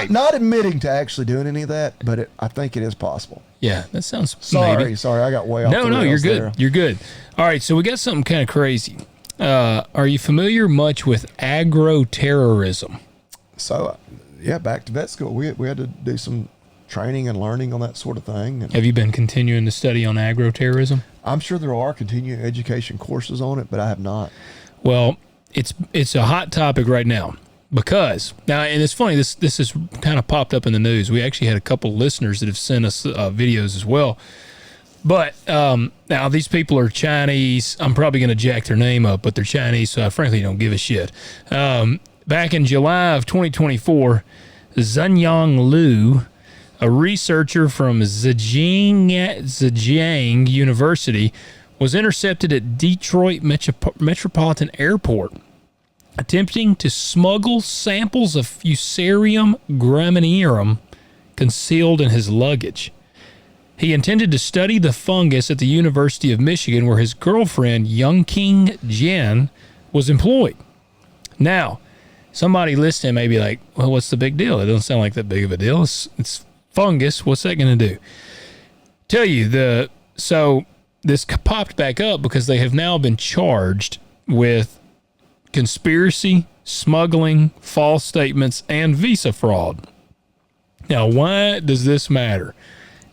Speaker 3: Not admitting to actually doing any of that, but I think it is possible.
Speaker 2: Yeah, that sounds.
Speaker 3: Sorry, I got way off.
Speaker 2: No, you're good. There. You're good. All right, so we got something kind of crazy. Are you familiar much with agroterrorism?
Speaker 3: So, back to vet school. We had to do some training and learning on that sort of thing. And
Speaker 2: have you been continuing to study on agroterrorism?
Speaker 3: I'm sure there are continuing education courses on it, but I have not.
Speaker 2: Well, it's a hot topic right now. Because now, and it's funny, this has kind of popped up in the news. We actually had a couple listeners that have sent us videos as well. But now these people are Chinese. I'm probably going to jack their name up, but they're Chinese, so I frankly don't give a shit. Back in July of 2024, Zunyang Liu, a researcher from Zhejiang University, was intercepted at Detroit Metropolitan Airport, attempting to smuggle samples of Fusarium graminearum concealed in his luggage. He intended to study the fungus at the University of Michigan, where his girlfriend, Youngking Jen, was employed. Now, somebody listening may be like, well, what's the big deal? It doesn't sound like that big of a deal. It's fungus. What's that going to do? Tell you, so this popped back up because they have now been charged with conspiracy, smuggling, false statements, and visa fraud. Now, why does this matter?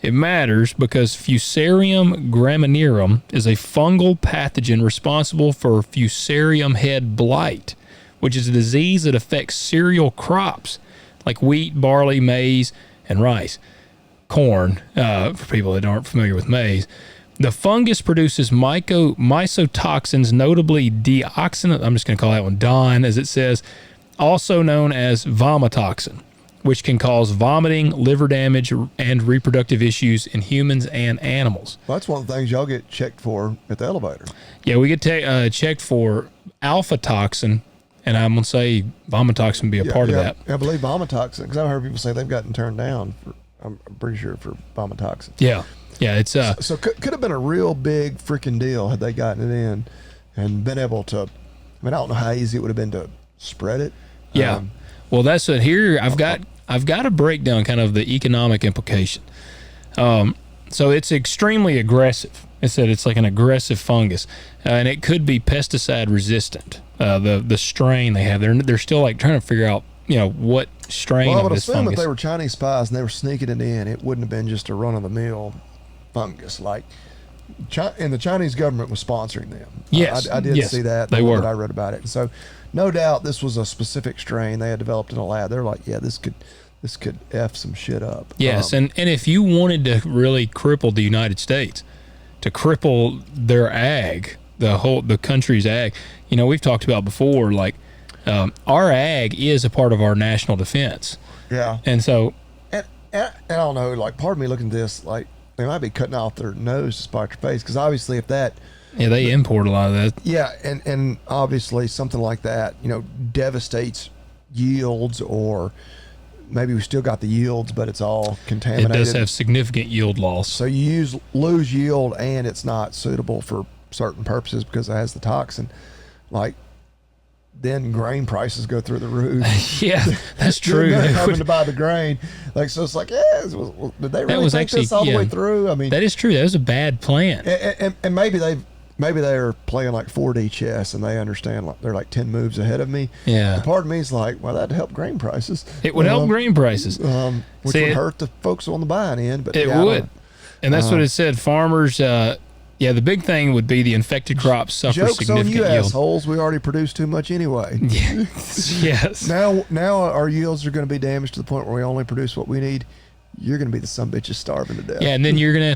Speaker 2: It matters because Fusarium graminearum is a fungal pathogen responsible for Fusarium head blight, which is a disease that affects cereal crops like wheat, barley, maize, and rice. Corn, for people that aren't familiar with maize. The fungus produces mycotoxins, notably deoxinant, I'm just going to call that one DON, as it says, also known as vomitoxin, which can cause vomiting, liver damage, and reproductive issues in humans and animals.
Speaker 3: Well, that's one of the things y'all get checked for at the elevator.
Speaker 2: Yeah, we get checked for alpha toxin, and I'm going to say vomitoxin would be a part of that.
Speaker 3: I believe vomitoxin, because I've heard people say they've gotten turned down, I'm pretty sure, for vomitoxin.
Speaker 2: Yeah. Yeah, it's
Speaker 3: so could have been a real big freaking deal had they gotten it in and been able to. I mean, I don't know how easy it would have been to spread it.
Speaker 2: Yeah, well, that's what here I've got a breakdown kind of the economic implication. So it's extremely aggressive. It said it's like an aggressive fungus, and it could be pesticide resistant. The strain they have, they're still like trying to figure out what strain
Speaker 3: well, I
Speaker 2: of
Speaker 3: would
Speaker 2: this
Speaker 3: assume
Speaker 2: fungus.
Speaker 3: if they were Chinese spies and they were sneaking it in, it wouldn't have been just a run of the mill fungus and the Chinese government was sponsoring them.
Speaker 2: Yes,
Speaker 3: I did see that.
Speaker 2: They were.
Speaker 3: I read about it, and so no doubt this was a specific strain they had developed in a lab. They're like, yeah, this could F some shit up.
Speaker 2: Yes, and if you wanted to really cripple the United States, to cripple their ag, the country's ag, we've talked about before, like our ag is a part of our national defense.
Speaker 3: Yeah,
Speaker 2: and so.
Speaker 3: And I don't know, like, part of me looking at this, like, they might be cutting off their nose to spite your face, because obviously if that...
Speaker 2: Yeah, they import a lot of that.
Speaker 3: Yeah, and obviously something like that, devastates yields, or maybe we still got the yields, but it's all contaminated.
Speaker 2: It does have significant yield loss.
Speaker 3: So you lose yield, and it's not suitable for certain purposes because it has the toxin. Like, then grain prices go through the roof.
Speaker 2: Yeah, that's true.
Speaker 3: They're having to buy the grain. Like, so it's like, did they really think this all the way through? I mean,
Speaker 2: that is true. That was a bad plan.
Speaker 3: And maybe they're playing like 4D chess and they understand, like, they're like 10 moves ahead of me.
Speaker 2: Yeah.
Speaker 3: And part of me is like, well, that'd help grain prices.
Speaker 2: It would help grain prices.
Speaker 3: Which would hurt the folks on the buying end. But
Speaker 2: it would. And that's what it said. Farmers, the big thing would be the infected crops suffer significant yield.
Speaker 3: Jokes on you, assholes. We already produce too much anyway.
Speaker 2: Yes.
Speaker 3: Now our yields are going to be damaged to the point where we only produce what we need. You're going to be the sumbitches starving to death.
Speaker 2: Yeah, and then you're going to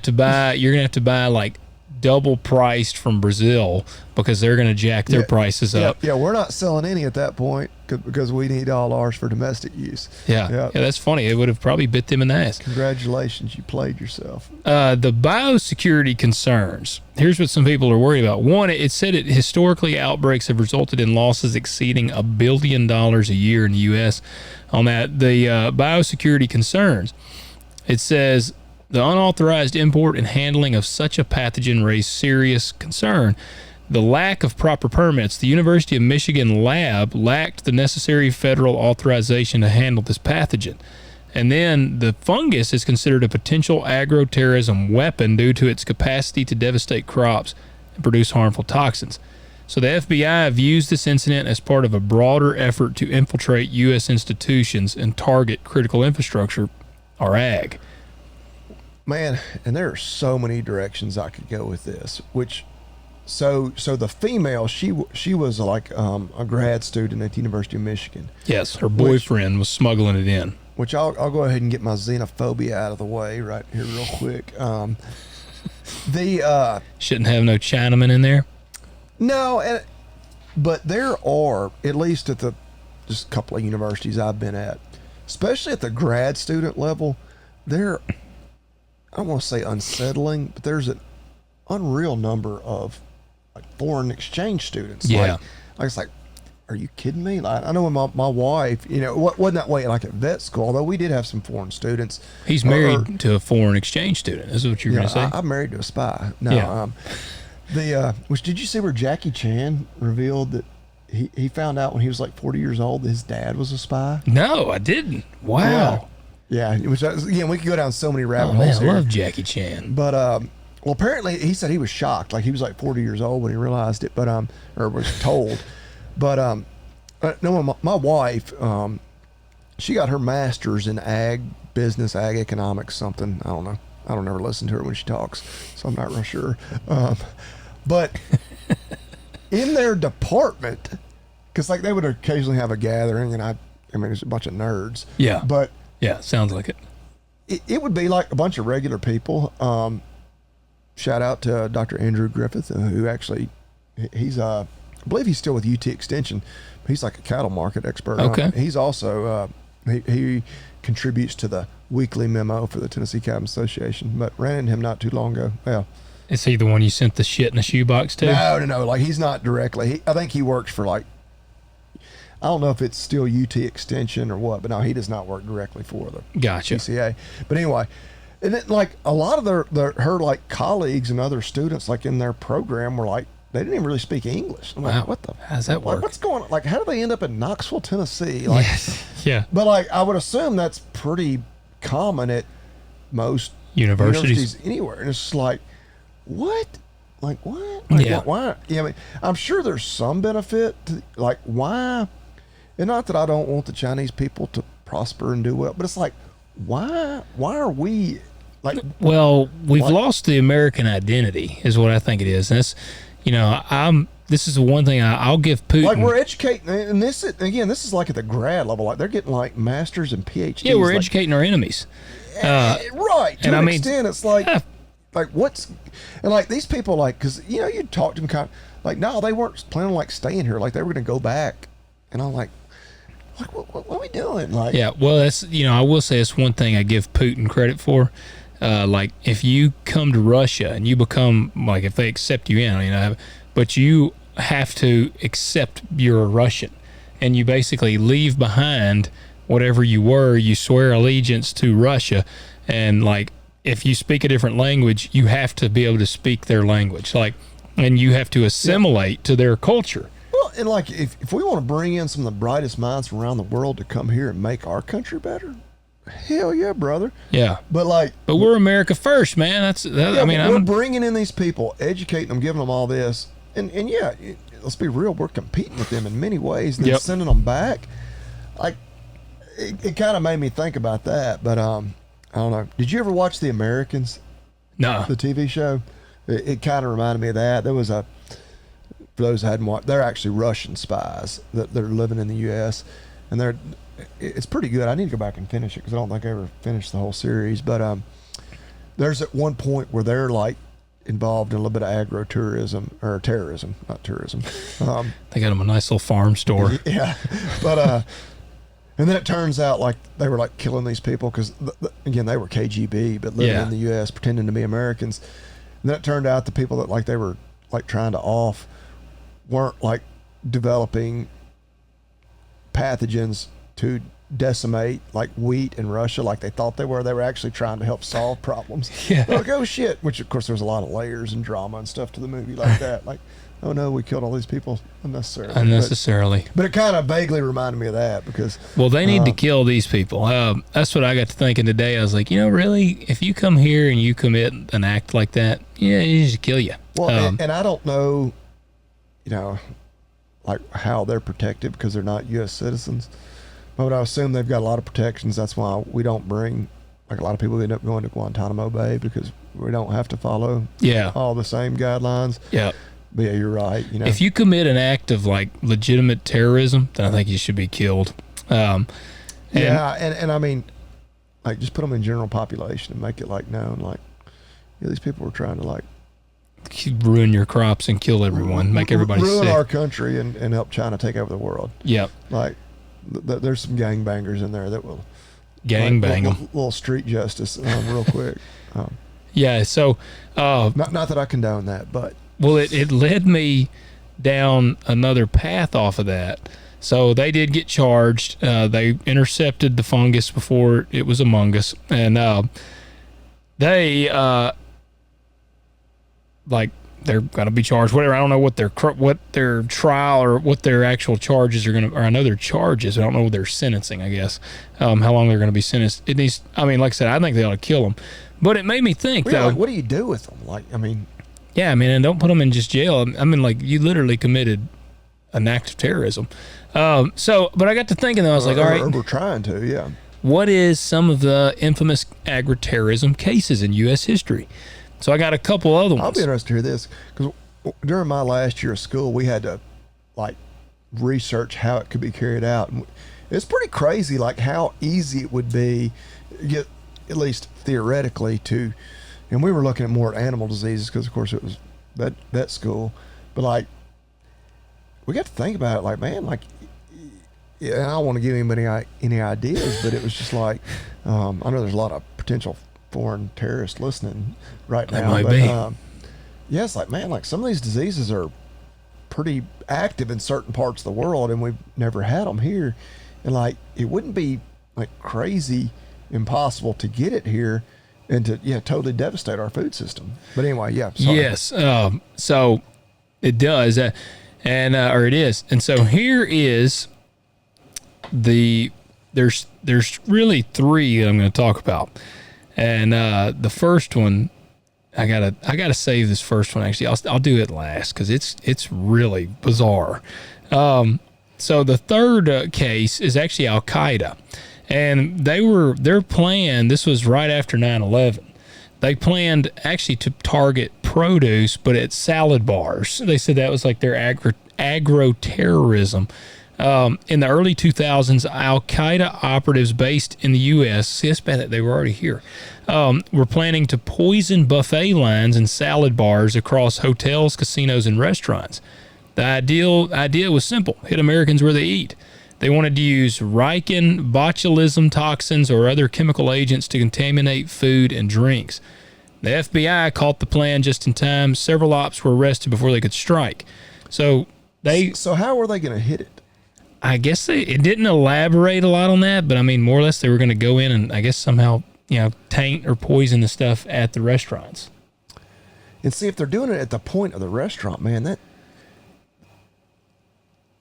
Speaker 2: have to buy like double priced from Brazil because they're going to jack their prices up.
Speaker 3: Yeah, we're not selling any at that point because we need all ours for domestic use.
Speaker 2: Yeah, that's funny. It would have probably bit them in the ass.
Speaker 3: Congratulations, you played yourself.
Speaker 2: The biosecurity concerns. Here's what some people are worried about. One, it said historically outbreaks have resulted in losses exceeding $1 billion a year in the U.S. On that, the biosecurity concerns. It says the unauthorized import and handling of such a pathogen raised serious concern. The lack of proper permits. The University of Michigan lab lacked the necessary federal authorization to handle this pathogen. And then the fungus is considered a potential agroterrorism weapon due to its capacity to devastate crops and produce harmful toxins. So the FBI views this incident as part of a broader effort to infiltrate U.S. institutions and target critical infrastructure, or ag.
Speaker 3: Man, and there are so many directions I could go with this. So the female, she was like a grad student at the University of Michigan.
Speaker 2: Yes, her boyfriend was smuggling it in.
Speaker 3: Which I'll go ahead and get my xenophobia out of the way right here real quick.
Speaker 2: Shouldn't have no Chinaman in there.
Speaker 3: No, but there are, at least at just a couple of universities I've been at, especially at the grad student level, I don't want to say unsettling, but there's an unreal number of like foreign exchange students.
Speaker 2: Yeah.
Speaker 3: Like it's like, are you kidding me? Like, I know when my wife, you know, wasn't that way like at vet school, although we did have some foreign students.
Speaker 2: He's married to a foreign exchange student. Is what you're going to say?
Speaker 3: I'm married to a spy. No, which did you see where Jackie Chan revealed that he found out when he was like 40 years old that his dad was a spy?
Speaker 2: No, I didn't. Wow.
Speaker 3: Yeah, which again, we could go down so many rabbit
Speaker 2: Man,
Speaker 3: holes
Speaker 2: I
Speaker 3: here.
Speaker 2: love Jackie Chan.
Speaker 3: But well, apparently he said he was shocked, like he was like 40 years old when he realized it, but or was told. But no, my wife, she got her master's in ag business, ag economics, something. I don't know. I don't ever listen to her when she talks, so I'm not real sure. But in their department, because like they would occasionally have a gathering, and I mean, it's a bunch of nerds.
Speaker 2: Yeah.
Speaker 3: But
Speaker 2: yeah, sounds like it.
Speaker 3: It would be like a bunch of regular people. Shout out to Dr. Andrew Griffith, who actually, he's I believe he's still with UT Extension. He's like a cattle market expert.
Speaker 2: Okay.
Speaker 3: He's also he contributes to the weekly memo for the Tennessee Cattle Association. But ran into him not too long ago. Well,
Speaker 2: is he the one you sent the shit in a shoebox to?
Speaker 3: No. Like he's not directly. I think he works for like, I don't know if it's still UT Extension or what, but no, he does not work directly for the TCA. But anyway, and then like a lot of her like colleagues and other students like in their program were like, they didn't even really speak English. I'm like, what the?
Speaker 2: How's that work?
Speaker 3: What's going on? Like, how do they end up in Knoxville, Tennessee? Like,
Speaker 2: yes. Yeah.
Speaker 3: But like, I would assume that's pretty common at most
Speaker 2: universities
Speaker 3: anywhere. And it's just like, what? Like what? Like,
Speaker 2: yeah.
Speaker 3: Why? Yeah. I mean, I'm sure there's some benefit to like why. And not that I don't want the Chinese people to prosper and do well, but it's like, why are we like?
Speaker 2: Well, we've lost the American identity, is what I think it is. And that's, you know, this is the one thing I'll give Putin.
Speaker 3: Like we're educating, and this is like at the grad level. Like they're getting like masters and PhDs.
Speaker 2: Yeah, we're educating our enemies.
Speaker 3: Right. To an extent, it's like, like what's, and like these people, like, because you know, you talk to them kind of like, no, they weren't planning on like staying here. Like they were going to go back, and I'm like. What are we doing? Like,
Speaker 2: yeah, well, that's, you know, I will say it's one thing I give Putin credit for. Like, if you come to Russia and you become, like, if they accept you in, you know, but you have to accept you're a Russian, and you basically leave behind whatever you were, you swear allegiance to Russia, and, like, if you speak a different language, you have to be able to speak their language, like, and you have to assimilate to their culture.
Speaker 3: Well, and like if we want to bring in some of the brightest minds from around the world to come here and make our country better, hell yeah, brother.
Speaker 2: Yeah.
Speaker 3: But
Speaker 2: we're America first, man. I mean,
Speaker 3: we're bringing in these people, educating them, giving them all this, and yeah, let's be real, we're competing with them in many ways, and then sending them back. Like, it kind of made me think about that. But I don't know. Did you ever watch The Americans?
Speaker 2: No.
Speaker 3: The TV show. It kind of reminded me of that. There was for those who hadn't watched, they're actually Russian spies that are living in the U.S. and it's pretty good. I need to go back and finish it because I don't think I ever finished the whole series. But there's at one point where they're like involved in a little bit of agro-tourism or terrorism, not tourism.
Speaker 2: They got them a nice little farm store.
Speaker 3: Yeah, but and then it turns out like they were like killing these people because again they were KGB but living in the U.S. pretending to be Americans. And then it turned out the people that like they were like trying to off weren't like developing pathogens to decimate like wheat in Russia like they thought they were. They were actually trying to help solve problems.
Speaker 2: Yeah.
Speaker 3: Like, oh shit. Which of course there's a lot of layers and drama and stuff to the movie like that. Like, oh no, we killed all these people unnecessarily. But it kind of vaguely reminded me of that because
Speaker 2: they need to kill these people. That's what I got to thinking today. I was like, you know, really, if you come here and you commit an act like that, yeah, you should kill you.
Speaker 3: Well, and I don't know, you know, like how they're protected because they're not U.S. citizens. But I assume they've got a lot of protections. That's why we don't bring, like a lot of people end up going to Guantanamo Bay because we don't have to follow all the same guidelines.
Speaker 2: Yeah.
Speaker 3: But yeah, you're right. You know,
Speaker 2: if you commit an act of like legitimate terrorism, then I think you should be killed. And
Speaker 3: I mean, like just put them in general population and make it like known, like these people were trying to like
Speaker 2: ruin your crops and kill everyone, make everybody
Speaker 3: ruin
Speaker 2: sick.
Speaker 3: Our country and help China take over the world.
Speaker 2: Yep.
Speaker 3: Like there's some gangbangers in there that will
Speaker 2: gangbang them.
Speaker 3: Little street justice real quick.
Speaker 2: Yeah. So
Speaker 3: not that I condone that, but
Speaker 2: well, it led me down another path off of that. So they did get charged. They intercepted the fungus before it was among us, and they they're gonna be charged. Whatever. I don't know what their trial or what their actual charges are gonna. Or I know their charges. I don't know their sentencing. I guess how long they're gonna be sentenced. It needs. I mean, like I said, I think they ought to kill them. But it made me think though.
Speaker 3: Like, what do you do with them? Like, I mean.
Speaker 2: Yeah, I mean, and don't put them in just jail. I mean, like you literally committed an act of terrorism. But I got to thinking though, I was like, all right,
Speaker 3: we're trying to, yeah.
Speaker 2: What is some of the infamous agroterrorism cases in U.S. history? So I got a couple other ones.
Speaker 3: I'll be interested to hear this because during my last year of school, we had to like research how it could be carried out. And it's pretty crazy, like how easy it would be, at least theoretically, to. And we were looking at more animal diseases because, of course, it was vet school. But like, we got to think about it. Like, man, like. Yeah, I don't want to give anybody any ideas, but it was just like, I know there's a lot of potential foreign terrorists listening right now.
Speaker 2: That might be.
Speaker 3: Yeah, it's like, man, like some of these diseases are pretty active in certain parts of the world, and we've never had them here. And like, it wouldn't be like crazy impossible to get it here and to, totally devastate our food system. But anyway, yeah. Sorry.
Speaker 2: Yes. So it does. Or it is. And so here is there's really three that I'm going to talk about, and the first one I gotta save this first one. Actually, I'll do it last because it's really bizarre. So the third case is actually Al Qaeda, and their plan. This was right after 9/11. They planned actually to target produce, but at salad bars. They said that was like their agroterrorism. In the early 2000s, Al-Qaeda operatives based in the U.S., see, it's bad that they were already here, were planning to poison buffet lines and salad bars across hotels, casinos, and restaurants. The idea was simple: hit Americans where they eat. They wanted to use Riken botulism toxins or other chemical agents to contaminate food and drinks. The FBI caught the plan just in time. Several ops were arrested before they could strike. So
Speaker 3: how were they going to hit it?
Speaker 2: I guess it didn't elaborate a lot on that, but I mean, more or less they were going to go in and I guess somehow, taint or poison the stuff at the restaurants.
Speaker 3: And see, if they're doing it at the point of the restaurant, man, that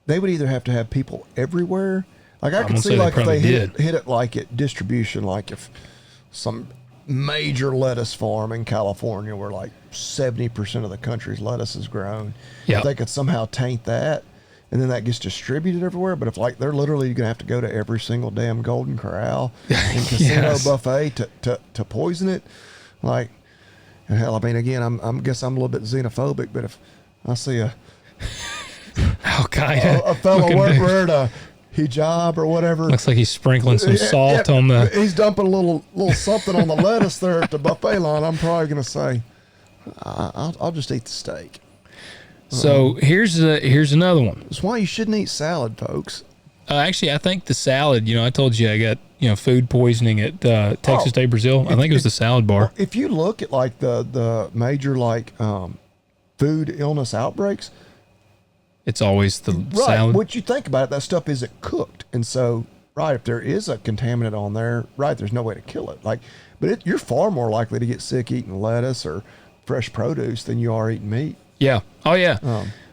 Speaker 3: they would either have to have people everywhere. Like I could see, like if they hit it like at distribution, like if some major lettuce farm in California where like 70% of the country's lettuce is grown, if they could somehow taint that. And then that gets distributed everywhere. But if like they're literally going to have to go to every single damn Golden Corral and casino buffet to poison it, like, hell, I mean, again, I'm guess I'm a little bit xenophobic, but if I see a fellow wearing a hijab or whatever,
Speaker 2: looks like he's sprinkling some salt on the.
Speaker 3: He's dumping a little something on the lettuce there at the buffet line. I'm probably going to say, I'll just eat the steak.
Speaker 2: So here's another one.
Speaker 3: That's why you shouldn't eat salad, folks.
Speaker 2: Actually, I think the salad, I told you I got, food poisoning at Texas Day Brazil. I think it was the salad bar.
Speaker 3: If you look at like the major like food illness outbreaks,
Speaker 2: it's always the salad.
Speaker 3: What you think about it, that stuff isn't cooked. And so, if there is a contaminant on there, there's no way to kill it. But you're far more likely to get sick eating lettuce or fresh produce than you are eating meat.
Speaker 2: Yeah. Oh, yeah.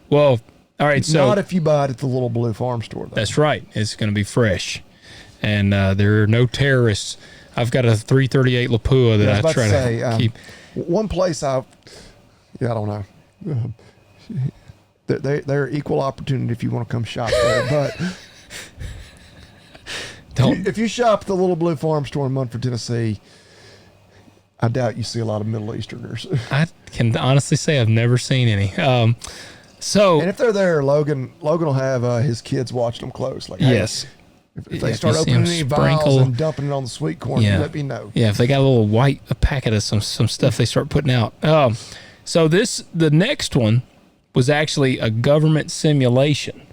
Speaker 2: Well, all right. So
Speaker 3: not if you buy it at the little blue farm store, though.
Speaker 2: That's right. It's going to be fresh. And there are no terrorists. I've got a 338 Lapua that I try to keep.
Speaker 3: One place I don't know. They're equal opportunity if you want to come shop there. But if you shop at the little blue farm store in Munford, Tennessee, I doubt you see a lot of Middle Easterners.
Speaker 2: I can honestly say I've never seen any. And
Speaker 3: if they're there, Logan will have his kids watching them close. Like,
Speaker 2: yes.
Speaker 3: If they start opening any vials and dumping it on the sweet corn, let me know.
Speaker 2: Yeah, if they got a little a packet of some stuff they start putting out. So the next one was actually a government simulation.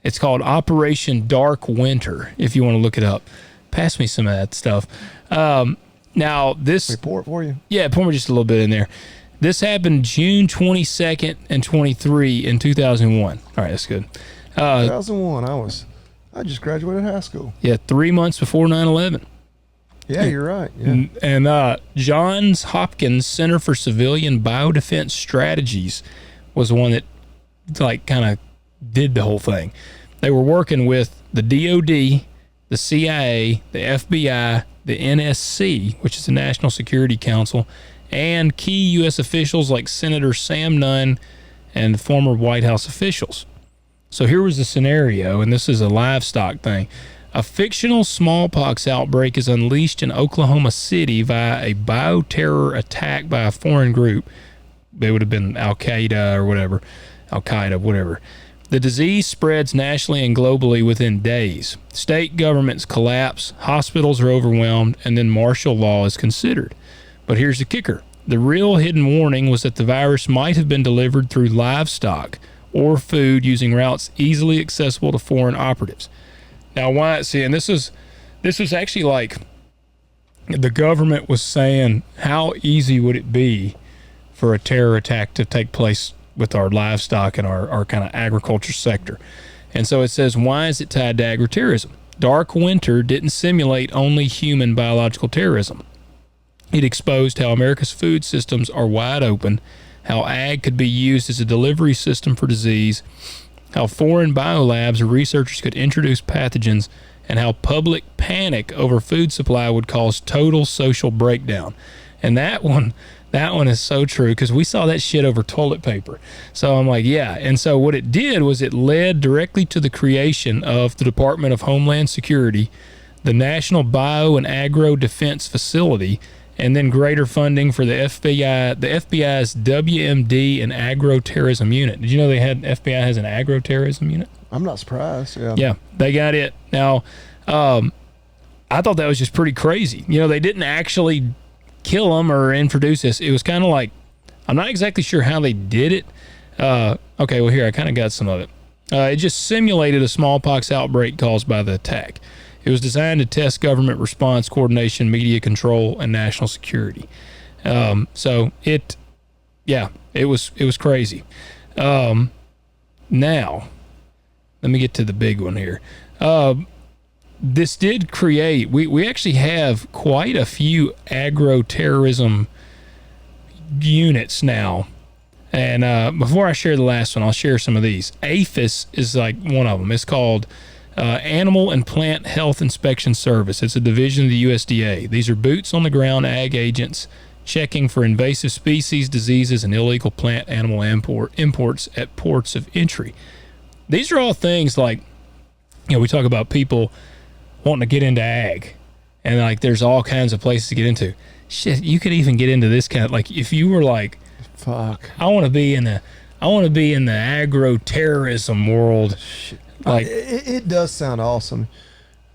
Speaker 2: It's called Operation Dark Winter, if you want to look it up. Pass me some of that stuff. Now this
Speaker 3: report for you.
Speaker 2: Yeah, pour me just a little bit in there. This happened June 22nd and 23 in 2001. All right, that's good.
Speaker 3: 2001, I just graduated high school.
Speaker 2: Yeah, 3 months before 9/11.
Speaker 3: Yeah, you're right. Yeah.
Speaker 2: And Johns Hopkins Center for Civilian Biodefense Strategies was the one that like kind of did the whole thing. They were working with the DOD, the CIA, the FBI, the NSC, which is the National Security Council, and key U.S. officials like Senator Sam Nunn and former White House officials. So here was the scenario, and this is a livestock thing. A fictional smallpox outbreak is unleashed in Oklahoma City via a bioterror attack by a foreign group. It would have been Al-Qaeda or whatever. Al-Qaeda, whatever. The disease spreads nationally and globally within days. State governments collapse, hospitals are overwhelmed, and then martial law is considered. But here's the kicker. The real hidden warning was that the virus might have been delivered through livestock or food using routes easily accessible to foreign operatives. Now, why? See, and this was actually like the government was saying, how easy would it be for a terror attack to take place with our livestock and our kind of agriculture sector? And so it says, why is it tied to agroterrorism? Dark Winter didn't simulate only human biological terrorism. It exposed how America's food systems are wide open, how ag could be used as a delivery system for disease, how foreign biolabs or researchers could introduce pathogens, and how public panic over food supply would cause total social breakdown. And that one is so true, because we saw that shit over toilet paper. So I'm like, yeah. And so what it did was it led directly to the creation of the Department of Homeland Security, the National Bio and Agro Defense Facility, and then greater funding for the FBI, the FBI's WMD and Agroterrorism Unit. Did you know FBI has an Agroterrorism Unit?
Speaker 3: I'm not surprised. Yeah.
Speaker 2: Yeah, they got it. Now, I thought that was just pretty crazy. You know, they didn't actually kill them or introduce this. It was kind of like, I'm not exactly sure how they did it. Okay, well, here, I kind of got some of it. It just simulated a smallpox outbreak caused by the attack. It was designed to test government response, coordination, media control, and national security. So it was crazy. Now, let me get to the big one here. This did create, we actually have quite a few agroterrorism units now. And before I share the last one, I'll share some of these. Ethos is like one of them. It's called Animal and Plant Health Inspection Service. It's a division of the USDA. These are boots on the ground ag agents checking for invasive species, diseases, and illegal plant animal imports at ports of entry. These are all things like, you know, we talk about people wanting to get into ag, and like there's all kinds of places to get into. Shit, you could even get into this kind of, like, if you were like,
Speaker 3: fuck,
Speaker 2: I want to be in the agro-terrorism world.
Speaker 3: Shit.
Speaker 2: Like,
Speaker 3: it does sound awesome.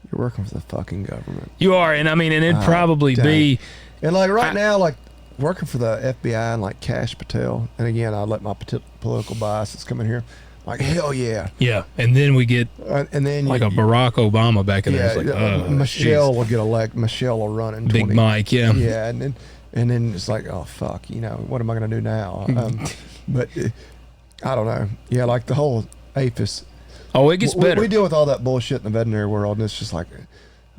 Speaker 3: You're working for the fucking government.
Speaker 2: You are, and I mean, and it'd probably be.
Speaker 3: And like right now, like working for the FBI and like Kash Patel, and again, I let my political biases come in here. Like, hell yeah.
Speaker 2: Yeah, and then we get
Speaker 3: and then
Speaker 2: like a Barack Obama back in there. It's like,
Speaker 3: Michelle
Speaker 2: geez.
Speaker 3: will get elected. Michelle will run in
Speaker 2: Big Mike, yeah.
Speaker 3: Yeah, and then it's like, oh, fuck, you know, what am I going to do now? But I don't know. Yeah, like the whole APHIS.
Speaker 2: Oh, it gets better.
Speaker 3: We deal with all that bullshit in the veterinary world, and it's just like,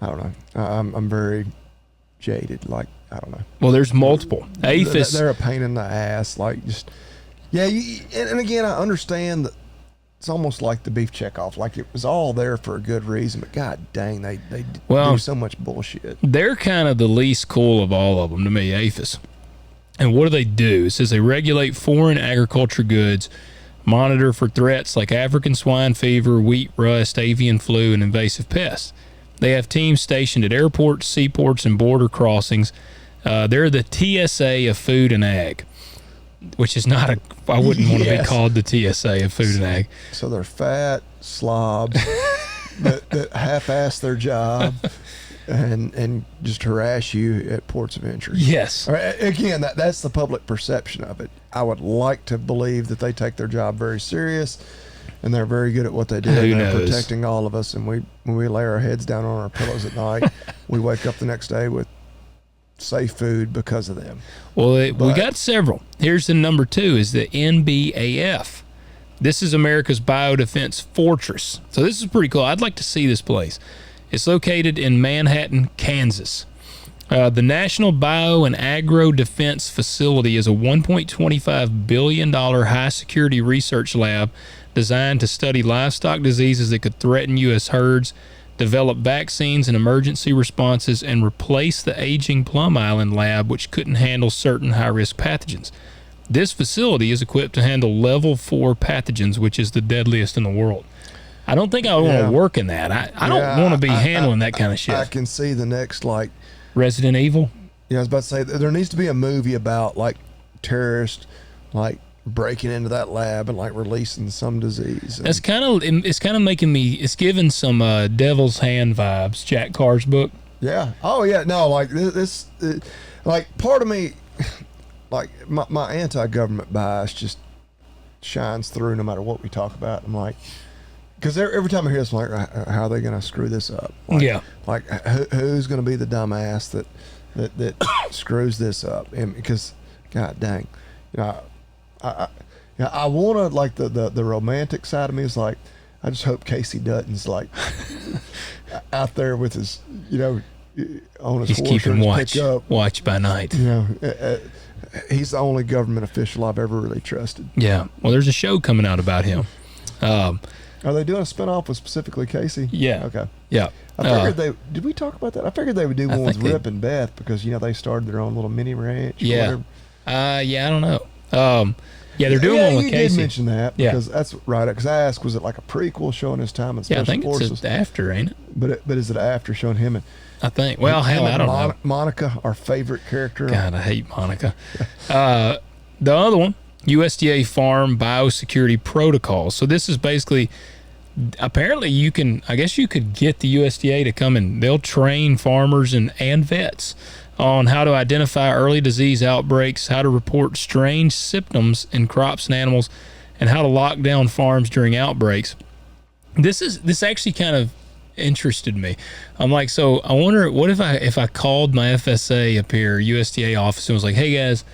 Speaker 3: I don't know. I'm very jaded. Like, I don't know.
Speaker 2: Well, there's multiple. APHIS.
Speaker 3: They're a pain in the ass. Like, just, yeah. And again, I understand that it's almost like the beef checkoff. Like, it was all there for a good reason, but god dang, they do so much bullshit.
Speaker 2: They're kind of the least cool of all of them to me, APHIS. And what do? It says they regulate foreign agriculture goods, monitor for threats like African swine fever, wheat rust, avian flu, and invasive pests. They have teams stationed at airports, seaports, and border crossings. They're the TSA of food and ag, which is not I wouldn't want to be called the TSA of food and ag.
Speaker 3: So they're fat slobs that half-ass their job and just harass you at ports of entry.
Speaker 2: Yes.
Speaker 3: Again, that's the public perception of it. I would like to believe that they take their job very serious and they're very good at what they do.
Speaker 2: Who
Speaker 3: they're
Speaker 2: knows?
Speaker 3: Protecting all of us. And when we lay our heads down on our pillows at night, we wake up the next day with safe food because of them.
Speaker 2: Well, we got several. Here's the number 2 is the NBAF. This is America's biodefense fortress. So this is pretty cool. I'd like to see this place. It's located in Manhattan, Kansas. The National Bio and Agro Defense Facility is a $1.25 billion high-security research lab designed to study livestock diseases that could threaten U.S. herds, develop vaccines and emergency responses, and replace the aging Plum Island lab, which couldn't handle certain high-risk pathogens. This facility is equipped to handle level 4 pathogens, which is the deadliest in the world. I don't think I would want to work in that. I don't want to be handling that kind of shit.
Speaker 3: I can see the next, like...
Speaker 2: Resident Evil?
Speaker 3: Yeah, I was about to say, there needs to be a movie about, like, terrorists, like, breaking into that lab and, like, releasing some disease.
Speaker 2: It's kind of making me... It's giving some Devil's Hand vibes, Jack Carr's book.
Speaker 3: Yeah. Oh, yeah. No, like, this like, part of me... Like, my anti-government bias just shines through no matter what we talk about. I'm like, because every time I hear this, I'm like, how are they going to screw this up? Like,
Speaker 2: yeah.
Speaker 3: Like, who's going to be the dumbass that screws this up? And because, God dang, you know, I want to, like, the romantic side of me is like, I just hope Casey Dutton's like out there with his, you know, on his
Speaker 2: He's
Speaker 3: horse
Speaker 2: keeping
Speaker 3: pickup.
Speaker 2: watch by night.
Speaker 3: You know, he's the only government official I've ever really trusted.
Speaker 2: Yeah. Well, there's a show coming out about him.
Speaker 3: Are they doing a spinoff with specifically Casey?
Speaker 2: Yeah.
Speaker 3: Okay.
Speaker 2: Yeah.
Speaker 3: I figured did we talk about that? I figured they would do one with Rip and Beth because, you know, they started their own little mini ranch.
Speaker 2: Yeah. Yeah, I don't know. Yeah, they're doing one with Casey.
Speaker 3: You did mention that because that's right. Because I asked, was it like a prequel showing his time in Special Forces?
Speaker 2: I think it's after, ain't it?
Speaker 3: But is it after showing him?
Speaker 2: I think. Well, hell, I don't know.
Speaker 3: Monica, our favorite character.
Speaker 2: God, I hate Monica. The other one, USDA Farm Biosecurity Protocol. So this is basically, apparently I guess you could get the USDA to come and they'll train farmers and vets on how to identify early disease outbreaks, how to report strange symptoms in crops and animals, and how to lock down farms during outbreaks. This actually kind of interested me. I'm like, so I wonder, what if I called my FSA up here, USDA office, and was like, hey guys,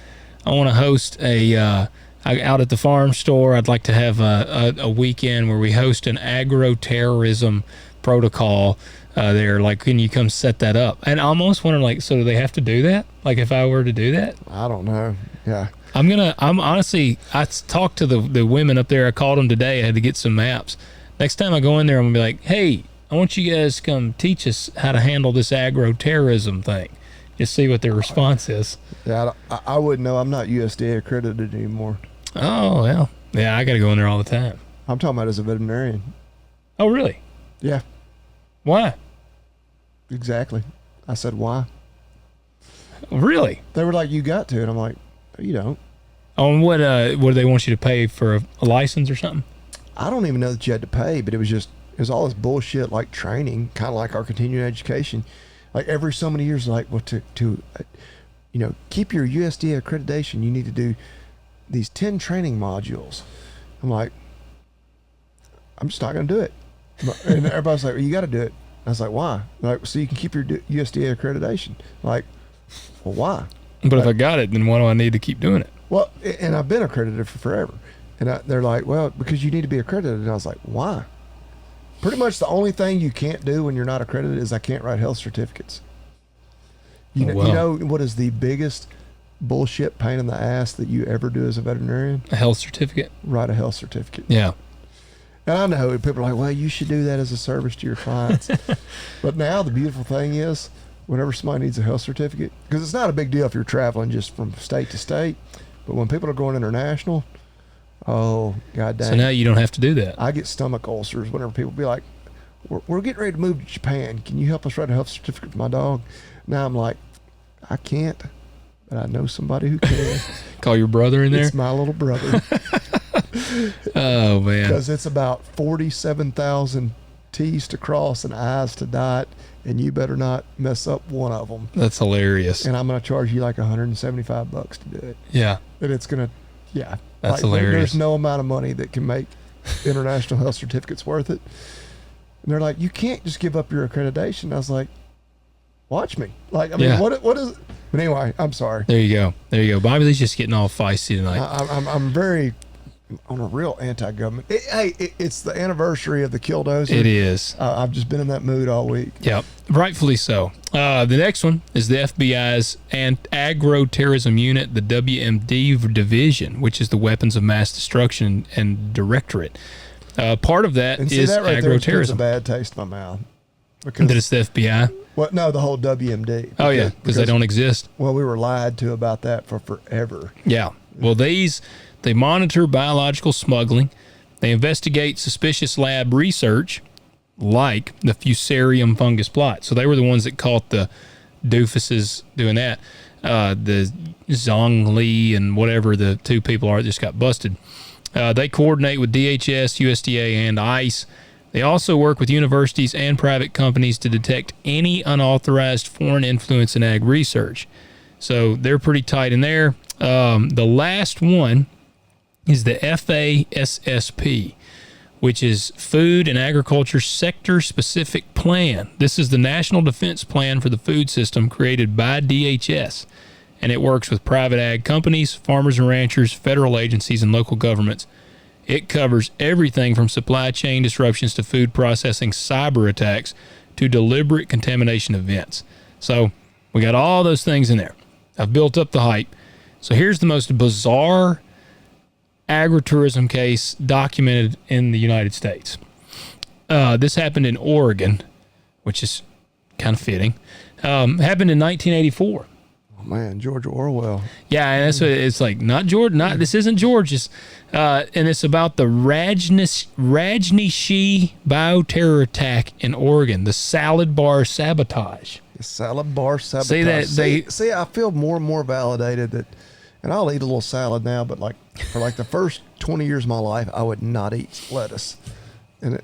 Speaker 2: I want to host out at the farm store, I'd like to have a weekend where we host an agroterrorism protocol there. Like, can you come set that up? And I'm almost wondering, like, so do they have to do that? Like, if I were to do that?
Speaker 3: I don't know. Yeah.
Speaker 2: I'm honestly, I talked to the women up there. I called them today. I had to get some maps. Next time I go in there, I'm going to be like, hey, I want you guys to come teach us how to handle this agroterrorism thing. Just see what their response is.
Speaker 3: Yeah, I wouldn't know. I'm not USDA accredited anymore.
Speaker 2: Oh, well. Yeah, I got to go in there all the time.
Speaker 3: I'm talking about as a veterinarian.
Speaker 2: Oh, really?
Speaker 3: Yeah.
Speaker 2: Why?
Speaker 3: Exactly. I said, why?
Speaker 2: Really?
Speaker 3: They were like, you got to. And I'm like, no, you don't.
Speaker 2: Oh, and what do they want you to pay for a license or something?
Speaker 3: I don't even know that you had to pay, but it was all this bullshit like training, kind of like our continuing education. Like every so many years, like, well, to you know, keep your USDA accreditation, you need to do these 10 training modules. I'm like, I'm just not going to do it. And everybody's like, well, you got to do it. I was like, why? Like, so you can keep your USDA accreditation. Like, well, why?
Speaker 2: But
Speaker 3: like,
Speaker 2: if I got it, then why do I need to keep doing it?
Speaker 3: Well, and I've been accredited for forever. And they're like, well, because you need to be accredited. And I was like, why? Pretty much the only thing you can't do when you're not accredited is I can't write health certificates. You know what is the biggest bullshit pain in the ass that you ever do as a veterinarian?
Speaker 2: A health certificate?
Speaker 3: Write a health certificate.
Speaker 2: Yeah.
Speaker 3: And I know people are like, well, you should do that as a service to your clients. But now the beautiful thing is, whenever somebody needs a health certificate, because it's not a big deal if you're traveling just from state to state, but when people are going international, oh, God dang.
Speaker 2: So now you don't have to do that.
Speaker 3: I get stomach ulcers whenever people be like, we're getting ready to move to Japan. Can you help us write a health certificate for my dog? Now I'm like, I can't, but I know somebody who can.
Speaker 2: Call your brother in there?
Speaker 3: It's my little brother.
Speaker 2: Oh, man.
Speaker 3: Because it's about 47,000 T's to cross and I's to dot, and you better not mess up one of them.
Speaker 2: That's hilarious.
Speaker 3: And I'm going to charge you like $175 to do it.
Speaker 2: Yeah.
Speaker 3: And it's going to, yeah.
Speaker 2: That's like, hilarious.
Speaker 3: There's no amount of money that can make international health certificates worth it. And they're like, you can't just give up your accreditation. I was like, watch me. Like, I mean, what is it? But anyway, I'm sorry.
Speaker 2: There you go. There you go. Bobby Lee's just getting all feisty tonight.
Speaker 3: I'm very on a real anti-government. It's the anniversary of the Killdozer.
Speaker 2: It is.
Speaker 3: I've just been in that mood all week.
Speaker 2: Yep, rightfully so. The next one is the FBI's Agroterrorism Unit, the WMD division, which is the Weapons of Mass Destruction and Directorate. Part of that
Speaker 3: And
Speaker 2: is
Speaker 3: that right there puts a
Speaker 2: agroterrorism.
Speaker 3: bad taste in my mouth. Because
Speaker 2: That it's the FBI.
Speaker 3: What? No, the whole WMD.
Speaker 2: Oh yeah, because they don't exist.
Speaker 3: Well, we were lied to about that for forever.
Speaker 2: Yeah. Well, they monitor biological smuggling. They investigate suspicious lab research, like the Fusarium fungus plot. So they were the ones that caught the doofuses doing that. The Zhong Li and whatever the two people are that just got busted. They coordinate with DHS, USDA, and ICE. They also work with universities and private companies to detect any unauthorized foreign influence in ag research. So they're pretty tight in there. The last one is the FASSP, which is Food and Agriculture Sector Specific Plan. This is the National Defense Plan for the food system created by DHS, and it works with private ag companies, farmers and ranchers, federal agencies, and local governments. It covers everything from supply chain disruptions to food processing cyber attacks to deliberate contamination events. So we got all those things in there. I've built up the hype. So here's the most bizarre agritourism case documented in the United States. This happened in Oregon, which is kind of fitting. Happened in 1984.
Speaker 3: Oh man, George Orwell.
Speaker 2: Yeah, and that's what it's like. Not George. This isn't George's. And it's about the Rajneesh bioterror attack in Oregon. The salad bar sabotage.
Speaker 3: The salad bar sabotage.
Speaker 2: See that
Speaker 3: see, I feel more and more validated that, and I'll eat a little salad now, but for the first 20 years of my life, I would not eat lettuce, and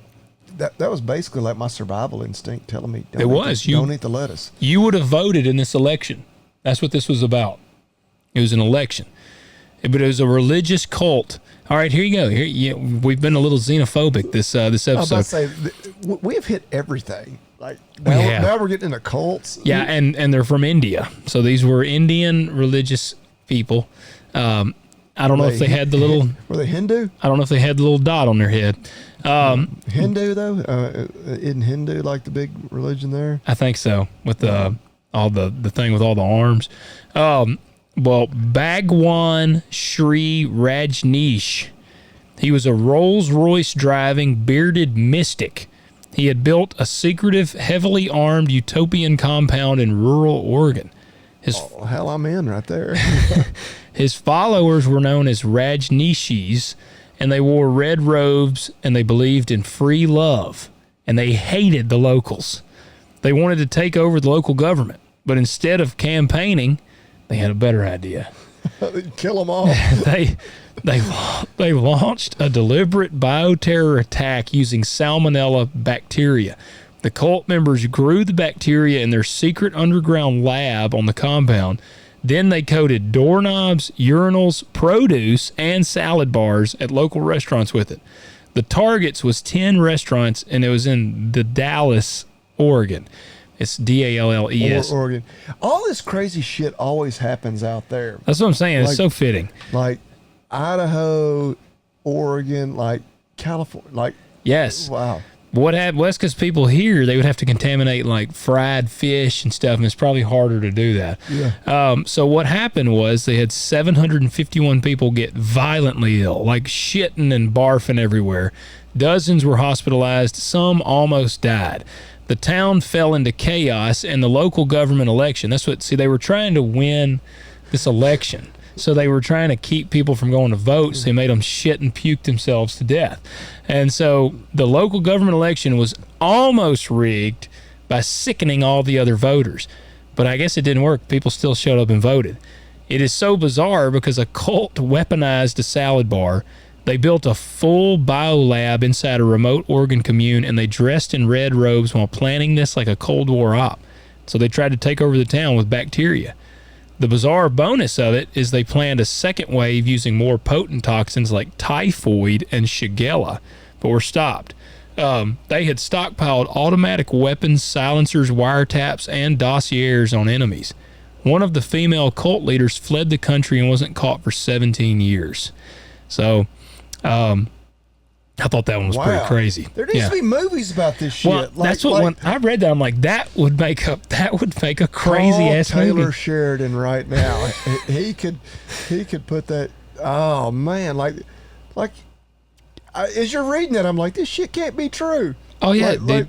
Speaker 3: that was basically like my survival instinct telling me, don't eat the lettuce. You
Speaker 2: would have voted in this election. That's what this was about. It was an election, but it was a religious cult. All right, here you go. We've been a little xenophobic this episode.
Speaker 3: I was about to say, we have hit everything. Like now we're getting into cults.
Speaker 2: Yeah, and they're from India. So these were Indian religious people. I don't know if they had the little.
Speaker 3: Were they Hindu?
Speaker 2: I don't know if they had the little dot on their head.
Speaker 3: Hindu though, isn't Hindu like the big religion there?
Speaker 2: I think so. With all the thing with all the arms. Well, Bhagwan Sri Rajneesh, he was a Rolls-Royce driving bearded mystic. He had built a secretive, heavily armed utopian compound in rural Oregon.
Speaker 3: Hell, I'm in right there.
Speaker 2: His followers were known as Rajneeshis, and they wore red robes, and they believed in free love, and they hated the locals. They wanted to take over the local government, but instead of campaigning, they had a better idea.
Speaker 3: Kill them all.
Speaker 2: They launched a deliberate bioterror attack using salmonella bacteria. The cult members grew the bacteria in their secret underground lab on the compound. Then they coated doorknobs, urinals, produce, and salad bars at local restaurants with it. The targets was 10 restaurants, and it was in the Dallas, Oregon. It's Dalles.
Speaker 3: Oregon. All this crazy shit always happens out there.
Speaker 2: That's what I'm saying. It's so fitting.
Speaker 3: Like Idaho, Oregon, like California. Like
Speaker 2: yes.
Speaker 3: Wow.
Speaker 2: What happened? Well, that's because people here, they would have to contaminate like fried fish and stuff, and it's probably harder to do that.
Speaker 3: Yeah.
Speaker 2: So what happened was they had 751 people get violently ill, like shitting and barfing everywhere. Dozens were hospitalized. Some almost died. The town fell into chaos, and the local government election. They were trying to win this election. So they were trying to keep people from going to vote, so they made them shit and puke themselves to death. And so the local government election was almost rigged by sickening all the other voters. But I guess it didn't work. People still showed up and voted. It is so bizarre because a cult weaponized a salad bar. They built a full biolab inside a remote Oregon commune, and they dressed in red robes while planning this like a Cold War op. So they tried to take over the town with bacteria. The bizarre bonus of it is they planned a second wave using more potent toxins like typhoid and Shigella, but were stopped. They had stockpiled automatic weapons, silencers, wiretaps, and dossiers on enemies. One of the female cult leaders fled the country and wasn't caught for 17 years. So, I thought that one was pretty crazy.
Speaker 3: There needs to be movies about this shit.
Speaker 2: Well, that's what when I read that, I'm like, that would make a crazy ass movie.
Speaker 3: Taylor Sheridan right now. he could put that. Oh man, as you're reading that, I'm like, this shit can't be true.
Speaker 2: Oh yeah,
Speaker 3: like,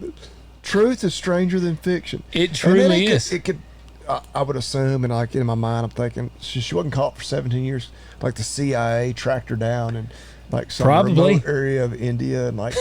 Speaker 3: truth is stranger than fiction.
Speaker 2: It truly is.
Speaker 3: It could. I would assume, and like in my mind, I'm thinking she wasn't caught for 17 years. Like the CIA tracked her down and like some remote area of India, and like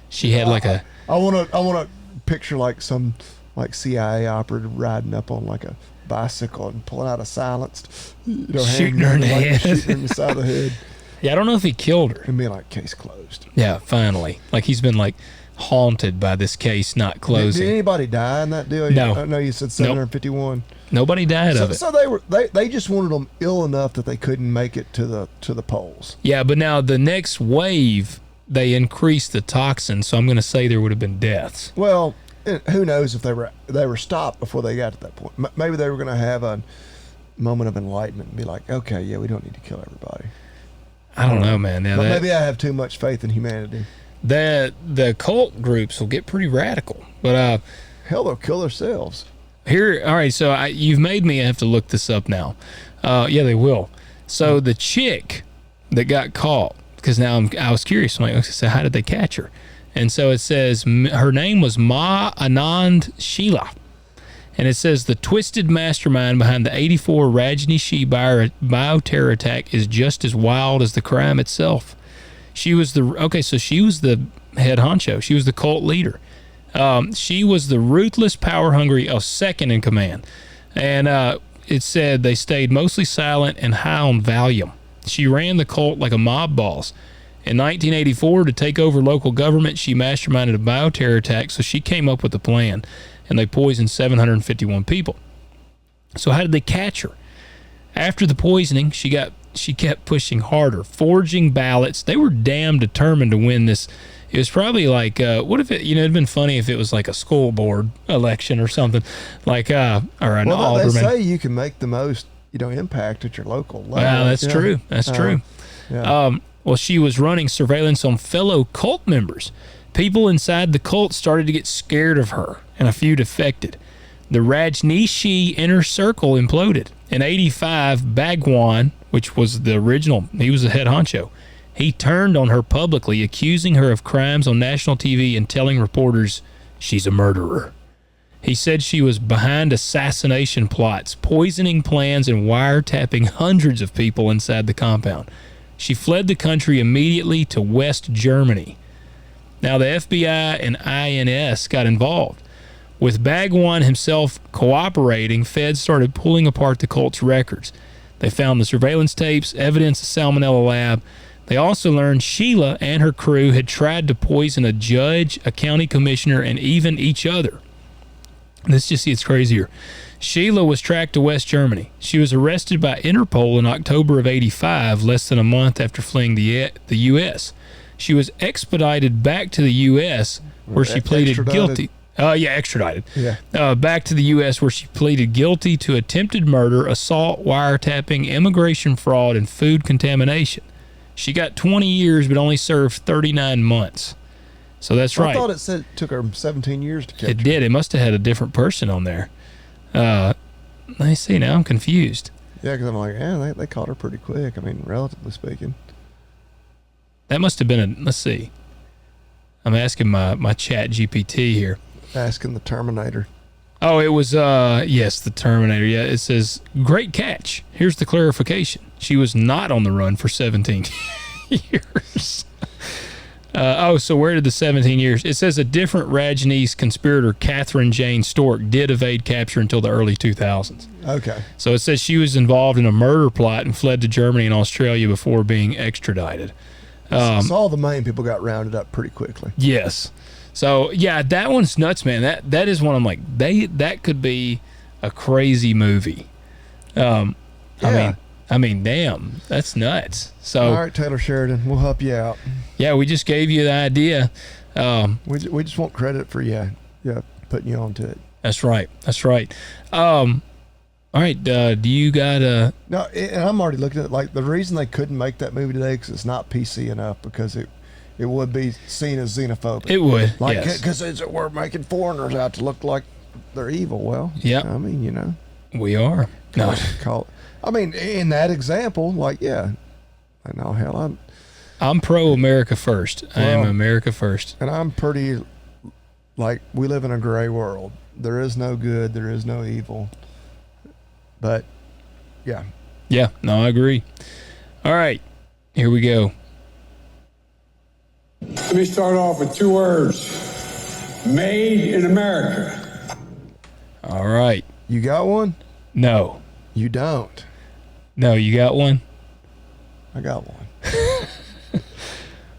Speaker 2: she had like a.
Speaker 3: I want to picture like some like CIA operative riding up on like a bicycle and pulling out a silenced,
Speaker 2: shooting her in the head,
Speaker 3: shooting her in the side of the head.
Speaker 2: Yeah, I don't know if he killed her.
Speaker 3: And being like, case closed.
Speaker 2: Yeah, finally, like he's been like haunted by this case not closing.
Speaker 3: Did anybody die in that deal?
Speaker 2: No.
Speaker 3: I know you said 751.
Speaker 2: Nope. Nobody died of it.
Speaker 3: So they just wanted them ill enough that they couldn't make it to the polls.
Speaker 2: Yeah, but now the next wave they increased the toxin, so I'm going to say there would have been deaths.
Speaker 3: Well, who knows if they were stopped before they got to that point. Maybe they were going to have a moment of enlightenment and be like, okay, yeah, we don't need to kill everybody.
Speaker 2: I don't know, man. Now
Speaker 3: maybe I have too much faith in humanity.
Speaker 2: The cult groups will get pretty radical, but
Speaker 3: hell, they'll kill themselves.
Speaker 2: Here, all right. So you've made me have to look this up now. Yeah, they will. So the chick that got caught, because now I was curious. I'm like, okay, so how did they catch her? And so it says her name was Ma Anand Sheila. And it says the twisted mastermind behind the 84 Rajneesh bioterror attack is just as wild as the crime itself. She was the head honcho. She was the cult leader. She was the ruthless, power-hungry second in command. And it said they stayed mostly silent and high on Valium. She ran the cult like a mob boss. In 1984, to take over local government, she masterminded a bioterror attack, so she came up with a plan, and they poisoned 751 people. So how did they catch her? After the poisoning, she kept pushing harder, forging ballots. They were damn determined to win this. It was probably like, what if it, it'd been funny if it was like a school board election or something, like, or an alderman.
Speaker 3: They say you can make the most, impact at your local level.
Speaker 2: Well, that's true. That's true.
Speaker 3: Yeah.
Speaker 2: Well, she was running surveillance on fellow cult members. People inside the cult started to get scared of her, and a few defected. The Rajneesh inner circle imploded. In 85, Bhagwan, which was the original, he was the head honcho, he turned on her publicly, accusing her of crimes on national TV and telling reporters she's a murderer. He said she was behind assassination plots, poisoning plans, and wiretapping hundreds of people inside the compound. She fled the country immediately to West Germany. Now, the FBI and INS got involved. With Bhagwan himself cooperating, feds started pulling apart the cult's records. They found the surveillance tapes, evidence of Salmonella lab. They also learned Sheila and her crew had tried to poison a judge, a county commissioner, and even each other. This just gets crazier. Sheila was tracked to West Germany. She was arrested by Interpol in October of 85, less than a month after fleeing the U.S. She was expedited back to the U.S., where she pleaded guilty. Extradited. Yeah. Back to the U.S., where she pleaded guilty to attempted murder, assault, wiretapping, immigration fraud, and food contamination. She got 20 years, but only served 39 months. So that's right.
Speaker 3: I thought it said it took her 17 years to catch her.
Speaker 2: It did. It must have had a different person on there. Let me see. Now I'm confused.
Speaker 3: Yeah, because I'm like, they caught her pretty quick. I mean, relatively speaking.
Speaker 2: That must have been let's see. I'm asking my chat GPT here.
Speaker 3: Asking the Terminator.
Speaker 2: Oh, it was, yes, the Terminator. Yeah, it says, great catch. Here's the clarification. She was not on the run for 17 years. So where did the 17 years? It says a different Rajneesh conspirator, Catherine Jane Stork, did evade capture until the early 2000s.
Speaker 3: Okay.
Speaker 2: So it says she was involved in a murder plot and fled to Germany and Australia before being extradited.
Speaker 3: So all the main people got rounded up pretty quickly.
Speaker 2: Yes. So yeah, that one's nuts, man. That is one I'm like, that could be a crazy movie.
Speaker 3: Yeah.
Speaker 2: I mean, damn, that's nuts. So
Speaker 3: all right, Taylor Sheridan, we'll help you out.
Speaker 2: Yeah, we just gave you the idea.
Speaker 3: We just want credit for putting you onto it.
Speaker 2: That's right. All right. Do you got a?
Speaker 3: No, and I'm already looking at like the reason they couldn't make that movie today because it's not PC enough because it would be seen as xenophobic.
Speaker 2: It would,
Speaker 3: like
Speaker 2: yes.
Speaker 3: because we're making foreigners out to look like they're evil. Well,
Speaker 2: Yep.
Speaker 3: I mean, you know,
Speaker 2: We are. No.
Speaker 3: I mean, in that example, like, yeah, I know, hell,
Speaker 2: I'm pro America first. I am
Speaker 3: Well,
Speaker 2: America first.
Speaker 3: and I'm pretty, like, we live in a gray world. There is no good, there is no evil. But, yeah.
Speaker 2: Yeah. No, I agree. All right. Here we go.
Speaker 4: Let me start off with 2 words. Made in America.
Speaker 2: All right.
Speaker 3: You got one?
Speaker 2: No.
Speaker 3: You don't.
Speaker 2: No, you got one?
Speaker 3: I got one.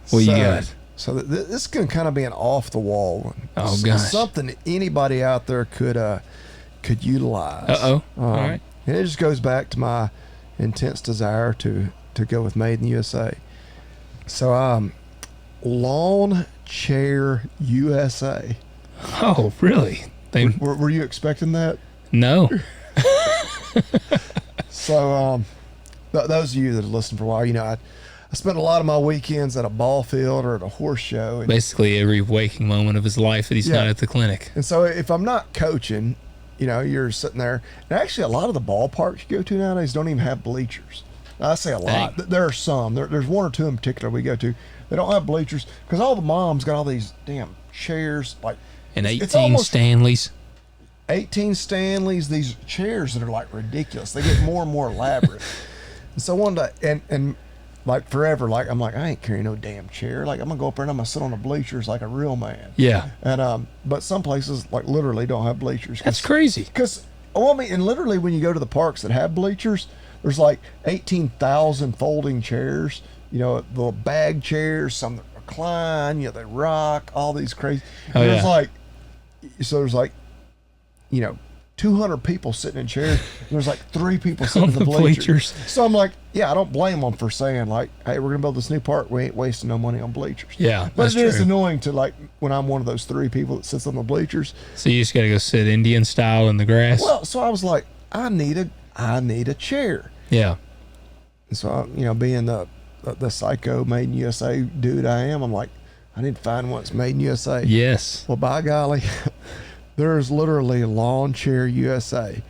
Speaker 2: What you got?
Speaker 3: So this is going to kind of be an off-the-wall one.
Speaker 2: Oh, gosh.
Speaker 3: Something anybody out there could utilize.
Speaker 2: Uh-oh. All right.
Speaker 3: And it just goes back to my intense desire to go with Made in the USA. So, Lawn Chair USA.
Speaker 2: Oh, really?
Speaker 3: Were you expecting that?
Speaker 2: No.
Speaker 3: So, those of you that have listened for a while, you know, I spent a lot of my weekends at a ball field or at a horse show. And,
Speaker 2: Basically every waking moment of his life that he's not at the clinic.
Speaker 3: and so if I'm not coaching, you know, you're sitting there. And actually, a lot of the ballparks you go to nowadays don't even have bleachers. I say a lot.
Speaker 2: Dang.
Speaker 3: There are some. There's 1 or 2 in particular we go to. They don't have bleachers because all the moms got all these damn chairs. Like,
Speaker 2: And
Speaker 3: it's
Speaker 2: 18
Speaker 3: almost
Speaker 2: Stanleys.
Speaker 3: 18 Stanleys, these chairs that are like ridiculous. They get more and more elaborate. And so one day, and like forever, like I'm like, I ain't carrying no damn chair. Like I'm gonna go up there and I'm gonna sit on the bleachers like a real man.
Speaker 2: Yeah.
Speaker 3: And but some places like literally don't have bleachers.
Speaker 2: That's crazy.
Speaker 3: Because I mean, and literally when you go to the parks that have bleachers, there's like 18,000 folding chairs. You know, the bag chairs, some that recline. You know, they rock. All these crazy.
Speaker 2: Oh,
Speaker 3: And there's
Speaker 2: yeah.
Speaker 3: like, so there's like, you know, 200 people sitting in chairs. There's like 3 people sitting in the bleachers. So I'm like, yeah, I don't blame them for saying like, hey, we're gonna build this new park. We ain't wasting no money on bleachers.
Speaker 2: Yeah,
Speaker 3: but
Speaker 2: that's
Speaker 3: it is
Speaker 2: true.
Speaker 3: annoying to like when I'm one of those 3 people that sits on the bleachers.
Speaker 2: So you just got to go sit Indian style in the grass?
Speaker 3: Well, so I was like, I need a chair.
Speaker 2: Yeah.
Speaker 3: And so I, you know, being the psycho Made in USA dude I am, I'm like, I need to find one that's Made in USA.
Speaker 2: Yes.
Speaker 3: Well, by golly, there's literally Lawn Chair USA.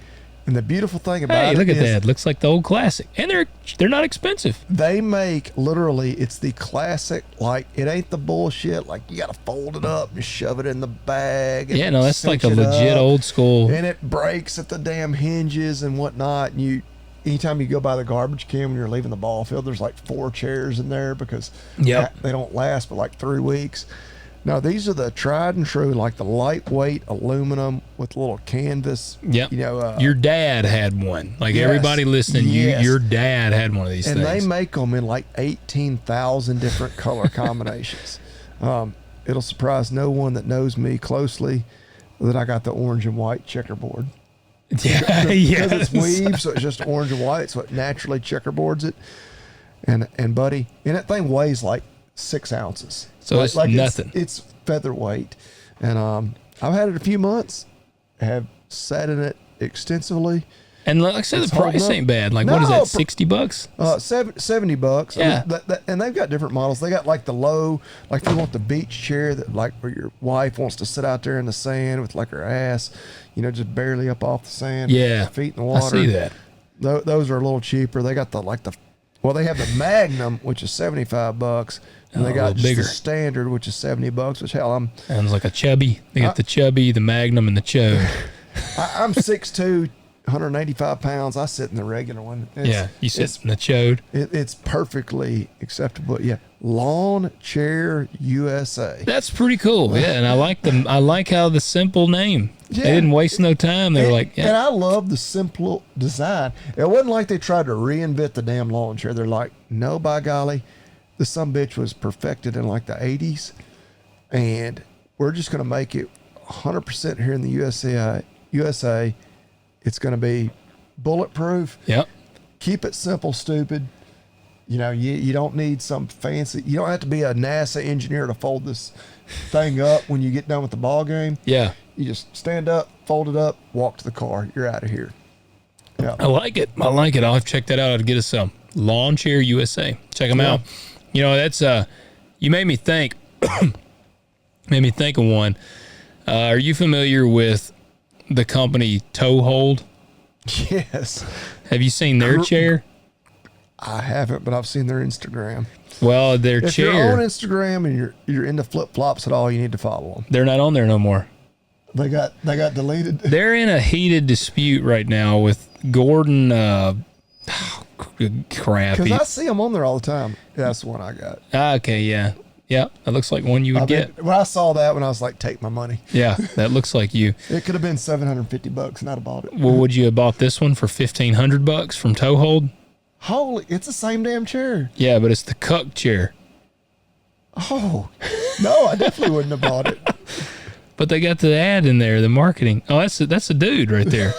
Speaker 3: And the beautiful thing about
Speaker 2: Hey,
Speaker 3: it
Speaker 2: look at
Speaker 3: is
Speaker 2: that. Looks like the old classic. And they're not expensive.
Speaker 3: they make literally, it's the classic, like, it ain't the bullshit, like you got to fold it up and shove it in the bag. And
Speaker 2: Yeah, no, that's like a
Speaker 3: cinch it
Speaker 2: legit
Speaker 3: up,
Speaker 2: old school.
Speaker 3: And it breaks at the damn hinges and whatnot. And anytime you go by the garbage can when you're leaving the ball field, there's like 4 chairs in there because
Speaker 2: Yep.
Speaker 3: they don't last but like 3 weeks. No, these are the tried and true, like the lightweight aluminum with little canvas.
Speaker 2: Yep.
Speaker 3: You know,
Speaker 2: Your dad had one. Like
Speaker 3: Yes.
Speaker 2: everybody listening,
Speaker 3: Yes.
Speaker 2: your dad had one of these
Speaker 3: and
Speaker 2: things.
Speaker 3: they make them in like 18,000 different color combinations. It'll surprise no one that knows me closely that I got the orange and white checkerboard.
Speaker 2: Yeah,
Speaker 3: Because it's
Speaker 2: yes.
Speaker 3: weave, so it's just orange and white, so it naturally checkerboards it. And buddy, and that thing weighs like 6 ounces.
Speaker 2: So it's nothing.
Speaker 3: It's featherweight, and I've had it a few months. Have sat in it extensively.
Speaker 2: And like I said,
Speaker 3: It's
Speaker 2: the price
Speaker 3: holding up.
Speaker 2: ain't bad. Like,
Speaker 3: No,
Speaker 2: what is that, $60?
Speaker 3: $70.
Speaker 2: Yeah.
Speaker 3: I mean, and they've got different models. They got like the low, like if you want the beach chair that like where your wife wants to sit out there in the sand with like her ass, you know, just barely up off the sand.
Speaker 2: Yeah.
Speaker 3: Feet in the
Speaker 2: I
Speaker 3: water.
Speaker 2: see that.
Speaker 3: Those are a little cheaper. They got they have the Magnum, which is $75, and
Speaker 2: Oh,
Speaker 3: they
Speaker 2: a
Speaker 3: got
Speaker 2: little
Speaker 3: just
Speaker 2: bigger.
Speaker 3: the Standard, which is $70. Which hell,
Speaker 2: Sounds like a chubby. They got the chubby, the magnum, and the chode.
Speaker 3: I'm 6'2", 185 pounds. I sit in the regular one.
Speaker 2: Yeah, you sit in the chode.
Speaker 3: It's perfectly acceptable. Yeah, Lawn Chair USA.
Speaker 2: That's pretty cool. Yeah, and I like how the simple name.
Speaker 3: Yeah.
Speaker 2: They didn't waste no time. They were like,
Speaker 3: And
Speaker 2: yeah,
Speaker 3: I love the simple design. It wasn't like they tried to reinvent the damn lawn chair. They're like, no, by golly, this sumbitch was perfected in like the 80s, and we're just going to make it 100% here in the USA. It's going to be bulletproof.
Speaker 2: yep.
Speaker 3: Keep it simple, stupid. You know, you don't need some fancy. You don't have to be a NASA engineer to fold this thing up when you get done with the ball game.
Speaker 2: Yeah.
Speaker 3: You just stand up, fold it up, walk to the car. You're out of here. Yeah.
Speaker 2: I like it. I'll have to check that out. I'll get us some Lawn Chair USA. Check them out. You know, that's you made me think. Made me think of one. Are you familiar with the company Toehold?
Speaker 3: Yes.
Speaker 2: Have you seen their chair?
Speaker 3: I haven't, but I've seen their Instagram.
Speaker 2: Well, their
Speaker 3: If
Speaker 2: chair.
Speaker 3: you're on Instagram and you're into flip flops at all, you need to follow them.
Speaker 2: They're not on there no more.
Speaker 3: They got deleted.
Speaker 2: They're in a heated dispute right now with Gordon. Crap.
Speaker 3: Because I see them on there all the time. Yeah, that's the one I got.
Speaker 2: Okay, yeah. Yeah, that looks like one you would get.
Speaker 3: When I saw that one, I was like, take my money.
Speaker 2: Yeah, that looks like you.
Speaker 3: It could have been $750 and I'd have bought it.
Speaker 2: Well, would you have bought this one for $1,500 from Toehold?
Speaker 3: Holy, it's the same damn chair.
Speaker 2: Yeah, but it's the cuck chair.
Speaker 3: Oh, no, I definitely wouldn't have bought it.
Speaker 2: But they got the ad in there, the marketing. Oh, that's a dude right there.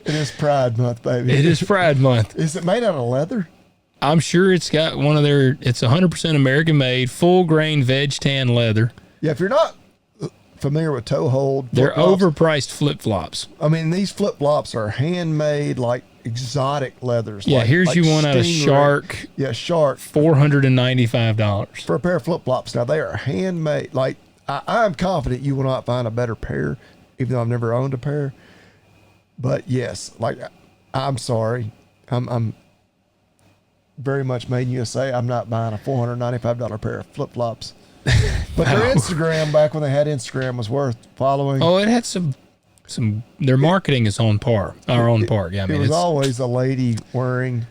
Speaker 3: It is Pride Month, baby.
Speaker 2: It is Pride Month.
Speaker 3: Is it made out of leather?
Speaker 2: I'm sure it's got one of their, it's 100% American made, full grain veg tan leather.
Speaker 3: Yeah, if you're not familiar with Toehold,
Speaker 2: They're
Speaker 3: flip-flops,
Speaker 2: overpriced flip flops.
Speaker 3: I mean, these flip flops are handmade, like exotic leathers.
Speaker 2: Yeah,
Speaker 3: like,
Speaker 2: here's
Speaker 3: like
Speaker 2: you one out of
Speaker 3: Stingray.
Speaker 2: Shark,
Speaker 3: Yeah, Shark.
Speaker 2: $495.
Speaker 3: For a pair of flip flops. Now, they are handmade. Like, I'm confident you will not find a better pair, even though I've never owned a pair. But yes, like, I'm sorry. I'm very much made in USA. I'm not buying a $495 pair of flip flops. But their Instagram, back when they had Instagram, was worth following.
Speaker 2: Oh, it had some. Their marketing is on par. Or on par. Yeah, I mean,
Speaker 3: it was
Speaker 2: it's
Speaker 3: always a lady wearing,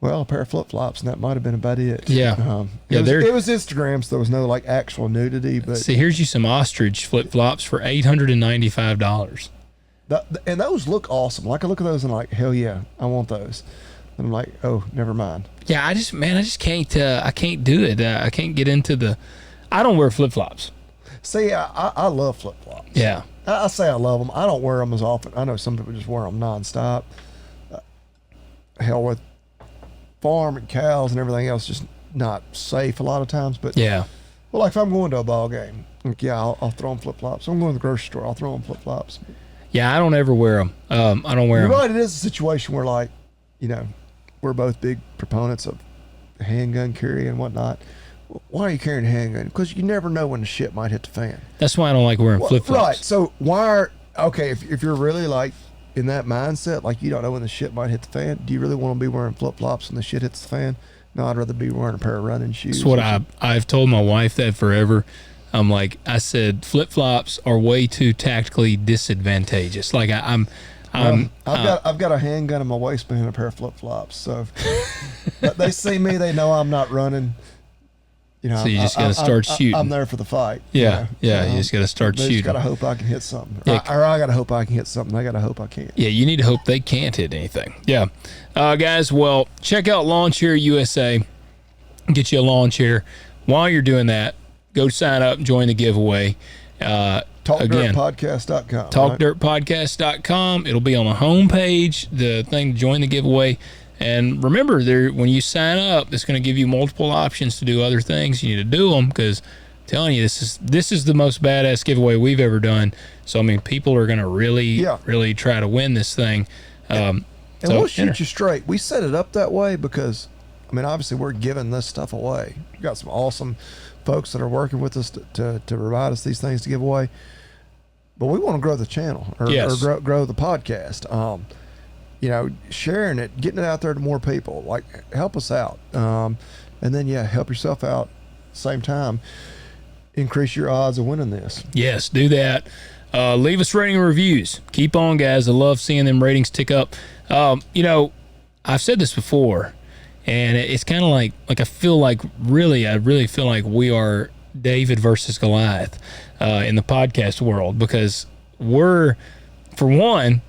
Speaker 3: well, a pair of flip flops, and that might have been about it.
Speaker 2: Yeah.
Speaker 3: It was Instagram, so there was no like actual nudity. But
Speaker 2: see, here's you some ostrich flip flops for $895.
Speaker 3: And those look awesome. Like I look at those and like, hell yeah, I want those. And I'm like, oh, never mind.
Speaker 2: Yeah, I just can't. I can't do it. I can't get into the. I don't wear flip flops.
Speaker 3: See, I love flip flops.
Speaker 2: Yeah.
Speaker 3: I say I love them. I don't wear them as often. I know some people just wear them nonstop. Hell, with farm and cows and everything else, just not safe a lot of times. But
Speaker 2: Yeah.
Speaker 3: well, like if I'm going to a ball game, like, yeah, I'll throw on flip flops. I'm going to the grocery store, I'll throw on flip flops.
Speaker 2: Yeah, I don't ever wear them. I don't wear
Speaker 3: You're
Speaker 2: them.
Speaker 3: right. It is a situation where, like, you know, we're both big proponents of handgun carry and whatnot. Why are you carrying a handgun? Because you never know when the shit might hit the fan.
Speaker 2: That's why I don't like wearing flip flops.
Speaker 3: Right. So why are if you're really like in that mindset, like you don't know when the shit might hit the fan, do you really want to be wearing flip flops when the shit hits the fan? No, I'd rather be wearing a pair of running shoes.
Speaker 2: That's what I've told my wife that forever. I'm like, I said, flip flops are way too tactically disadvantageous. Like I've
Speaker 3: got a handgun in my waistband and a pair of flip flops. So if they see me, they know I'm not running. You know,
Speaker 2: so you just got to start shooting.
Speaker 3: I'm there for the fight.
Speaker 2: Yeah, you just got to start
Speaker 3: they
Speaker 2: shooting.
Speaker 3: Just got to hope I can hit something.
Speaker 2: Yeah.
Speaker 3: Or I got to hope I can hit something. I got to hope I can't.
Speaker 2: Yeah, you need to hope they can't hit anything. Yeah. Guys, well, check out Lawn Chair USA. Get you a lawn chair. While you're doing that, go sign up and join the giveaway.
Speaker 3: TalkDirtPodcast.com.
Speaker 2: TalkDirtPodcast.com. It'll be on the homepage, the thing to join the giveaway. And remember, when you sign up, it's going to give you multiple options to do other things. You need to do them because I'm telling you, this is the most badass giveaway we've ever done. So, I mean, people are going to really try to win this thing.
Speaker 3: And we'll shoot you straight. We set it up that way because, I mean, obviously we're giving this stuff away. We've got some awesome folks that are working with us to provide us these things to give away. But we want to grow the channel or grow the podcast. You know, sharing it, getting it out there to more people, like help us out. And then, help yourself out. Same time, increase your odds of winning this.
Speaker 2: Yes, do that. Leave us rating and reviews. Keep on, guys. I love seeing them ratings tick up. You know, I've said this before, and it's kind of like I really feel like we are David versus Goliath in the podcast world because we're, for one,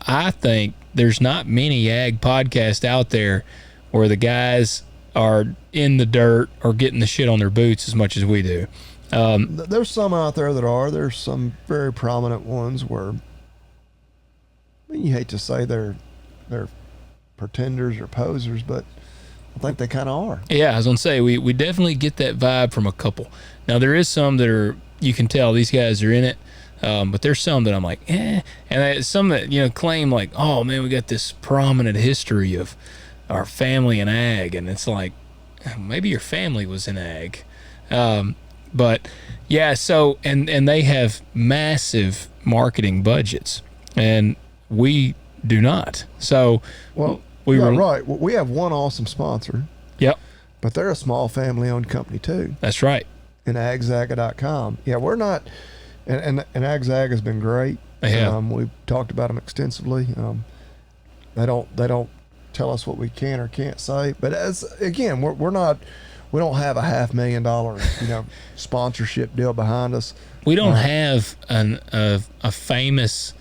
Speaker 2: I think there's not many ag podcasts out there where the guys are in the dirt or getting the shit on their boots as much as we do.
Speaker 3: There's some out there that are. There's some very prominent ones where, I mean, you hate to say they're pretenders or posers, but I think they kind of are.
Speaker 2: Yeah, I was going to say, we definitely get that vibe from a couple. Now, there is some that are, you can tell these guys are in it. But there's some that I'm like, and some that claim like, oh man, we got this prominent history of our family in ag, and it's like, maybe your family was in ag, but yeah. So and they have massive marketing budgets, and we do not. So
Speaker 3: right. Well, we have one awesome sponsor.
Speaker 2: Yep.
Speaker 3: But they're a small family-owned company too.
Speaker 2: That's right.
Speaker 3: And Agzaga.com. Yeah, we're not. And Agzaga has been great.
Speaker 2: They have.
Speaker 3: We've talked about them extensively. They don't tell us what we can or can't say. But we're not. We don't have a $500,000 sponsorship deal behind us.
Speaker 2: We don't have a famous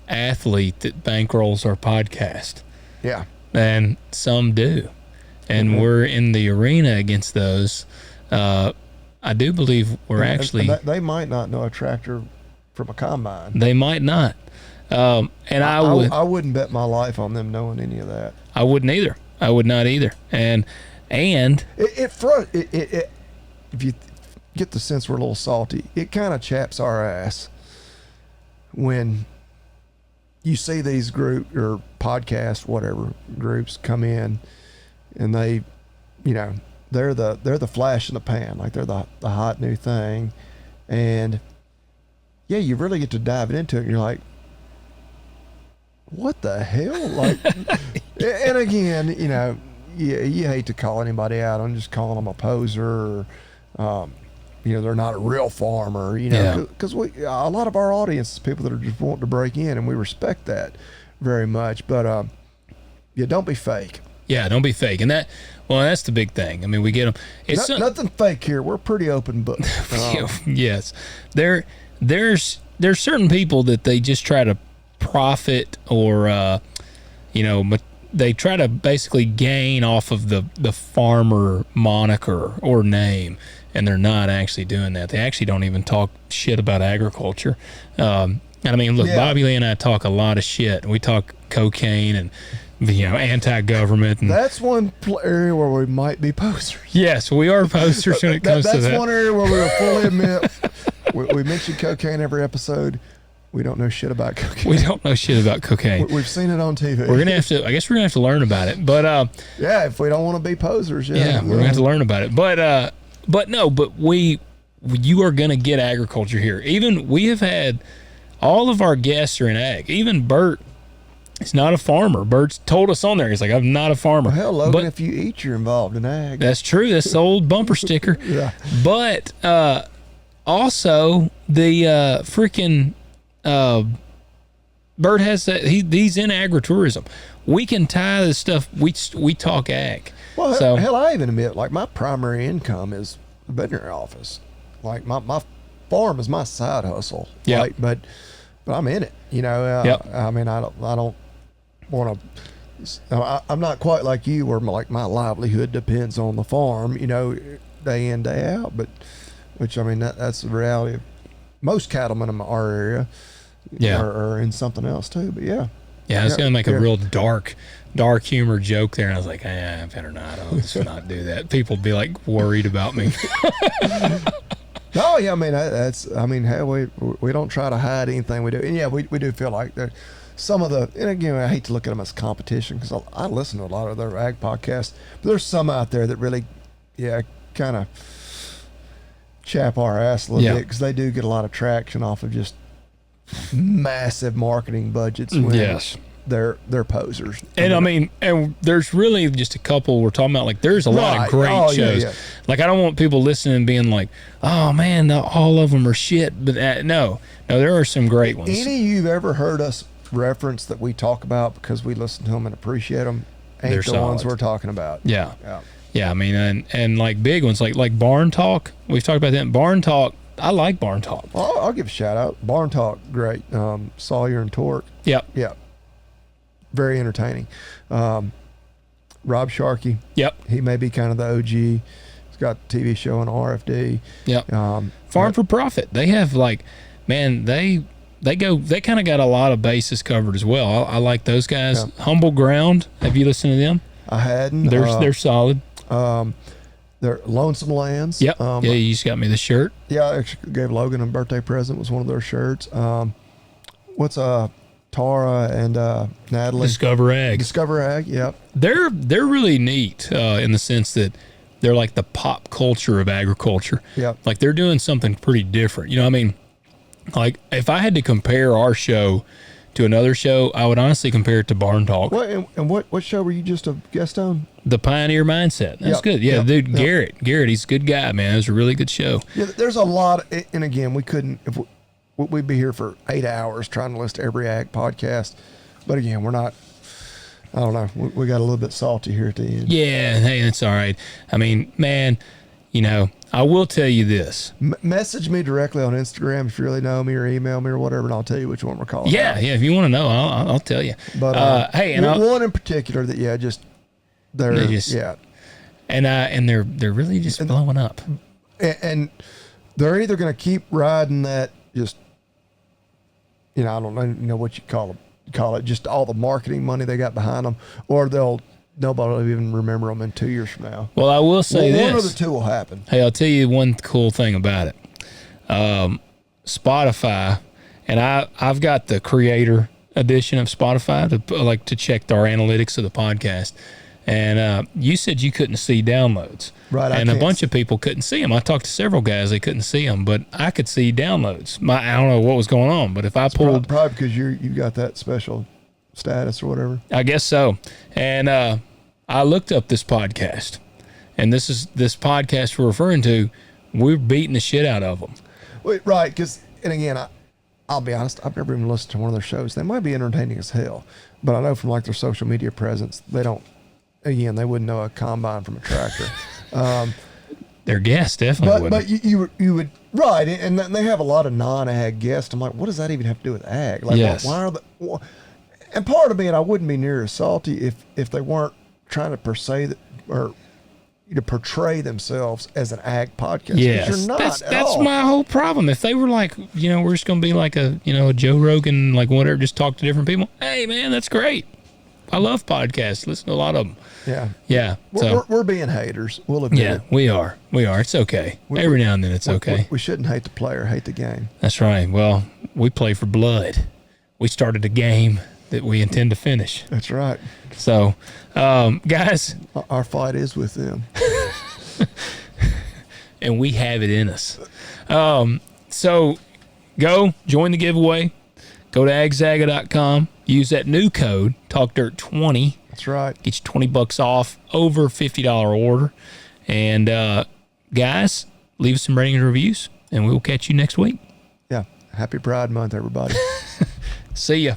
Speaker 2: athlete that bankrolls our podcast.
Speaker 3: Yeah.
Speaker 2: And some do. And we're in the arena against those. I do believe we're actually...
Speaker 3: They might not know a tractor from a combine.
Speaker 2: They might not. And
Speaker 3: I wouldn't bet my life on them knowing any of that.
Speaker 2: I wouldn't either. I would not either. And
Speaker 3: if you get the sense we're a little salty, it kind of chaps our ass when you see these group or podcast, whatever groups come in and they, they're the flash in the pan, like they're the hot new thing. And yeah, you really get to dive into it and you're like, what the hell? Like, and again, you hate to call anybody out on just calling them a poser or, they're not a real farmer, because a lot of our audience is people that are just wanting to break in, and we respect that very much. But don't be fake.
Speaker 2: Yeah, don't be fake. And that's the big thing. I mean, we get them. It's
Speaker 3: nothing fake here. We're pretty open book.
Speaker 2: Yes, there's certain people that they just try to profit or they try to basically gain off of the farmer moniker or name, and they're not actually doing that. They actually don't even talk shit about agriculture. And I mean, look, Bobby Lee and I talk a lot of shit. We talk cocaine and anti-government, and
Speaker 3: that's one area where we might be posters.
Speaker 2: Yes, we are posters when it comes to that.
Speaker 3: That's one area where we will fully admit we mention cocaine every episode. We don't know shit about cocaine.
Speaker 2: We don't know shit about cocaine.
Speaker 3: We've seen it on TV.
Speaker 2: We're gonna have to. I guess we're gonna have to learn about it. But
Speaker 3: if we don't want to be posers,
Speaker 2: we're gonna have to learn about it. But you are gonna get agriculture here. Even we have had all of our guests are in ag. Even Bert is not a farmer. Bert's told us on there. He's like, I'm not a farmer.
Speaker 3: Well, hell, Logan, if you eat, you're involved in ag.
Speaker 2: That's true. That's the old bumper sticker.
Speaker 3: Yeah.
Speaker 2: But also the freaking. Bert has that. He's in agritourism. We can tie this stuff. We talk ag.
Speaker 3: Well,
Speaker 2: so,
Speaker 3: hell, I even admit, like, my primary income is the veterinary office. Like, my farm is my side hustle.
Speaker 2: Yeah.
Speaker 3: Like, but I'm in it. I mean, I don't want to. I'm not quite like you, where my livelihood depends on the farm. Day in, day out. But which I mean, that's the reality of most cattlemen in our area. Or in something else too, but I was gonna make
Speaker 2: a real dark humor joke there, and I was like, I better not. I'll just not do that. People be like worried about me.
Speaker 3: No, I mean hell, we don't try to hide anything we do, and we do feel like there some of the, and again, I hate to look at them as competition because I listen to a lot of their ag podcasts, but there's some out there that really, kind of chap our ass a little bit because they do get a lot of traction off of just massive marketing budgets when they're posers.
Speaker 2: And there's really just a couple we're talking about. Like, there's a lot of great shows. Yeah. Like, I don't want people listening and being like, oh man, all of them are shit. But no, there are some great ones.
Speaker 3: Any you've ever heard us reference that we talk about because we listen to them and appreciate them ain't the ones we're talking about.
Speaker 2: Yeah. I mean, and like big ones like Barn Talk. We've talked about that. Barn Talk. I like Barn Talk.
Speaker 3: Well, I'll give a shout out. Barn Talk, great. Sawyer and Torque.
Speaker 2: Yep.
Speaker 3: Yeah. Very entertaining. Rob Sharkey.
Speaker 2: Yep.
Speaker 3: He may be kind of the OG. He's got a TV show on RFD.
Speaker 2: Yep. Farm for Profit. They have they kind of got a lot of bases covered as well. I like those guys. Yeah. Humble Ground. Have you listened to them?
Speaker 3: I hadn't.
Speaker 2: They're solid.
Speaker 3: They're Lonesome Lands.
Speaker 2: Yep. Yeah, you just got me the shirt.
Speaker 3: Yeah, I actually gave Logan a birthday present. Was one of their shirts. What's Tara and Natalie?
Speaker 2: Discover Ag.
Speaker 3: Discover Ag. Yep.
Speaker 2: They're really neat in the sense that they're like the pop culture of agriculture.
Speaker 3: Yep.
Speaker 2: Like they're doing something pretty different. You know what I mean? Like if I had to compare our show to another show, I would honestly compare it to Barn Talk.
Speaker 3: What show were you just a guest on?
Speaker 2: The Pioneer Mindset. That's good. Yeah, dude, Garrett, he's a good guy, man. It was a really good show.
Speaker 3: Yeah, there's a lot, and again, we couldn't, we'd be here for 8 hours trying to list every ag podcast. But again, we're not, I don't know, we got a little bit salty here at the end.
Speaker 2: Yeah, hey, that's all right. I mean, man, you know, I will tell you this.
Speaker 3: Message me directly on Instagram if you really know me, or email me or whatever, and I'll tell you which one we're calling.
Speaker 2: Yeah, if you want to know, I'll tell you.
Speaker 3: But
Speaker 2: hey, and
Speaker 3: one in particular that
Speaker 2: and they're really just blowing up.
Speaker 3: And they're either going to keep riding that, just, you know, I don't know what you call it, just all the marketing money they got behind them, or nobody will even remember them in 2 years from now.
Speaker 2: Well, I will say this.
Speaker 3: One of the two will happen.
Speaker 2: Hey, I'll tell you one cool thing about it. Spotify, and I've got the creator edition of Spotify to check our analytics of the podcast. And you said you couldn't see downloads.
Speaker 3: Right.
Speaker 2: And a bunch of people couldn't see them. I talked to several guys, they couldn't see them, but I could see downloads. I don't know what was going on, but if I pulled...
Speaker 3: Probably because you got that special status or whatever.
Speaker 2: I guess so. And I looked up this podcast, and this podcast we're referring to, we're beating the shit out of them.
Speaker 3: Wait, right, because, and again, I'll be honest, I've never even listened to one of their shows. They might be entertaining as hell, but I know from like their social media presence, they wouldn't know a combine from a tractor.
Speaker 2: Their guests definitely wouldn't.
Speaker 3: But you would, right, and they have a lot of non-ag guests. I'm like, what does that even have to do with ag? Like,
Speaker 2: yes.
Speaker 3: Why are the... And part of me, and I wouldn't be near as salty if they weren't trying to portray themselves as an ag podcast.
Speaker 2: Yes,
Speaker 3: you're not
Speaker 2: that's my whole problem. If they were like, you know, we're just going to be like a Joe Rogan, like whatever, just talk to different people. Hey, man, that's great. I love podcasts. Listen to a lot of them.
Speaker 3: Yeah.
Speaker 2: Yeah.
Speaker 3: We're being haters. We'll admit it.
Speaker 2: We are. It's okay. Every now and then it's okay.
Speaker 3: We shouldn't hate the player, hate the game.
Speaker 2: That's right. Well, we play for blood. We started a game that we intend to finish.
Speaker 3: That's right.
Speaker 2: So, guys.
Speaker 3: Our fight is with them.
Speaker 2: And we have it in us. So, go join the giveaway. Go to agzaga.com. Use that new code, TalkDirt20.
Speaker 3: That's right.
Speaker 2: Get you $20 off over $50 order. And, guys, leave us some ratings and reviews, and we will catch you next week.
Speaker 3: Yeah. Happy Pride Month, everybody.
Speaker 2: See ya.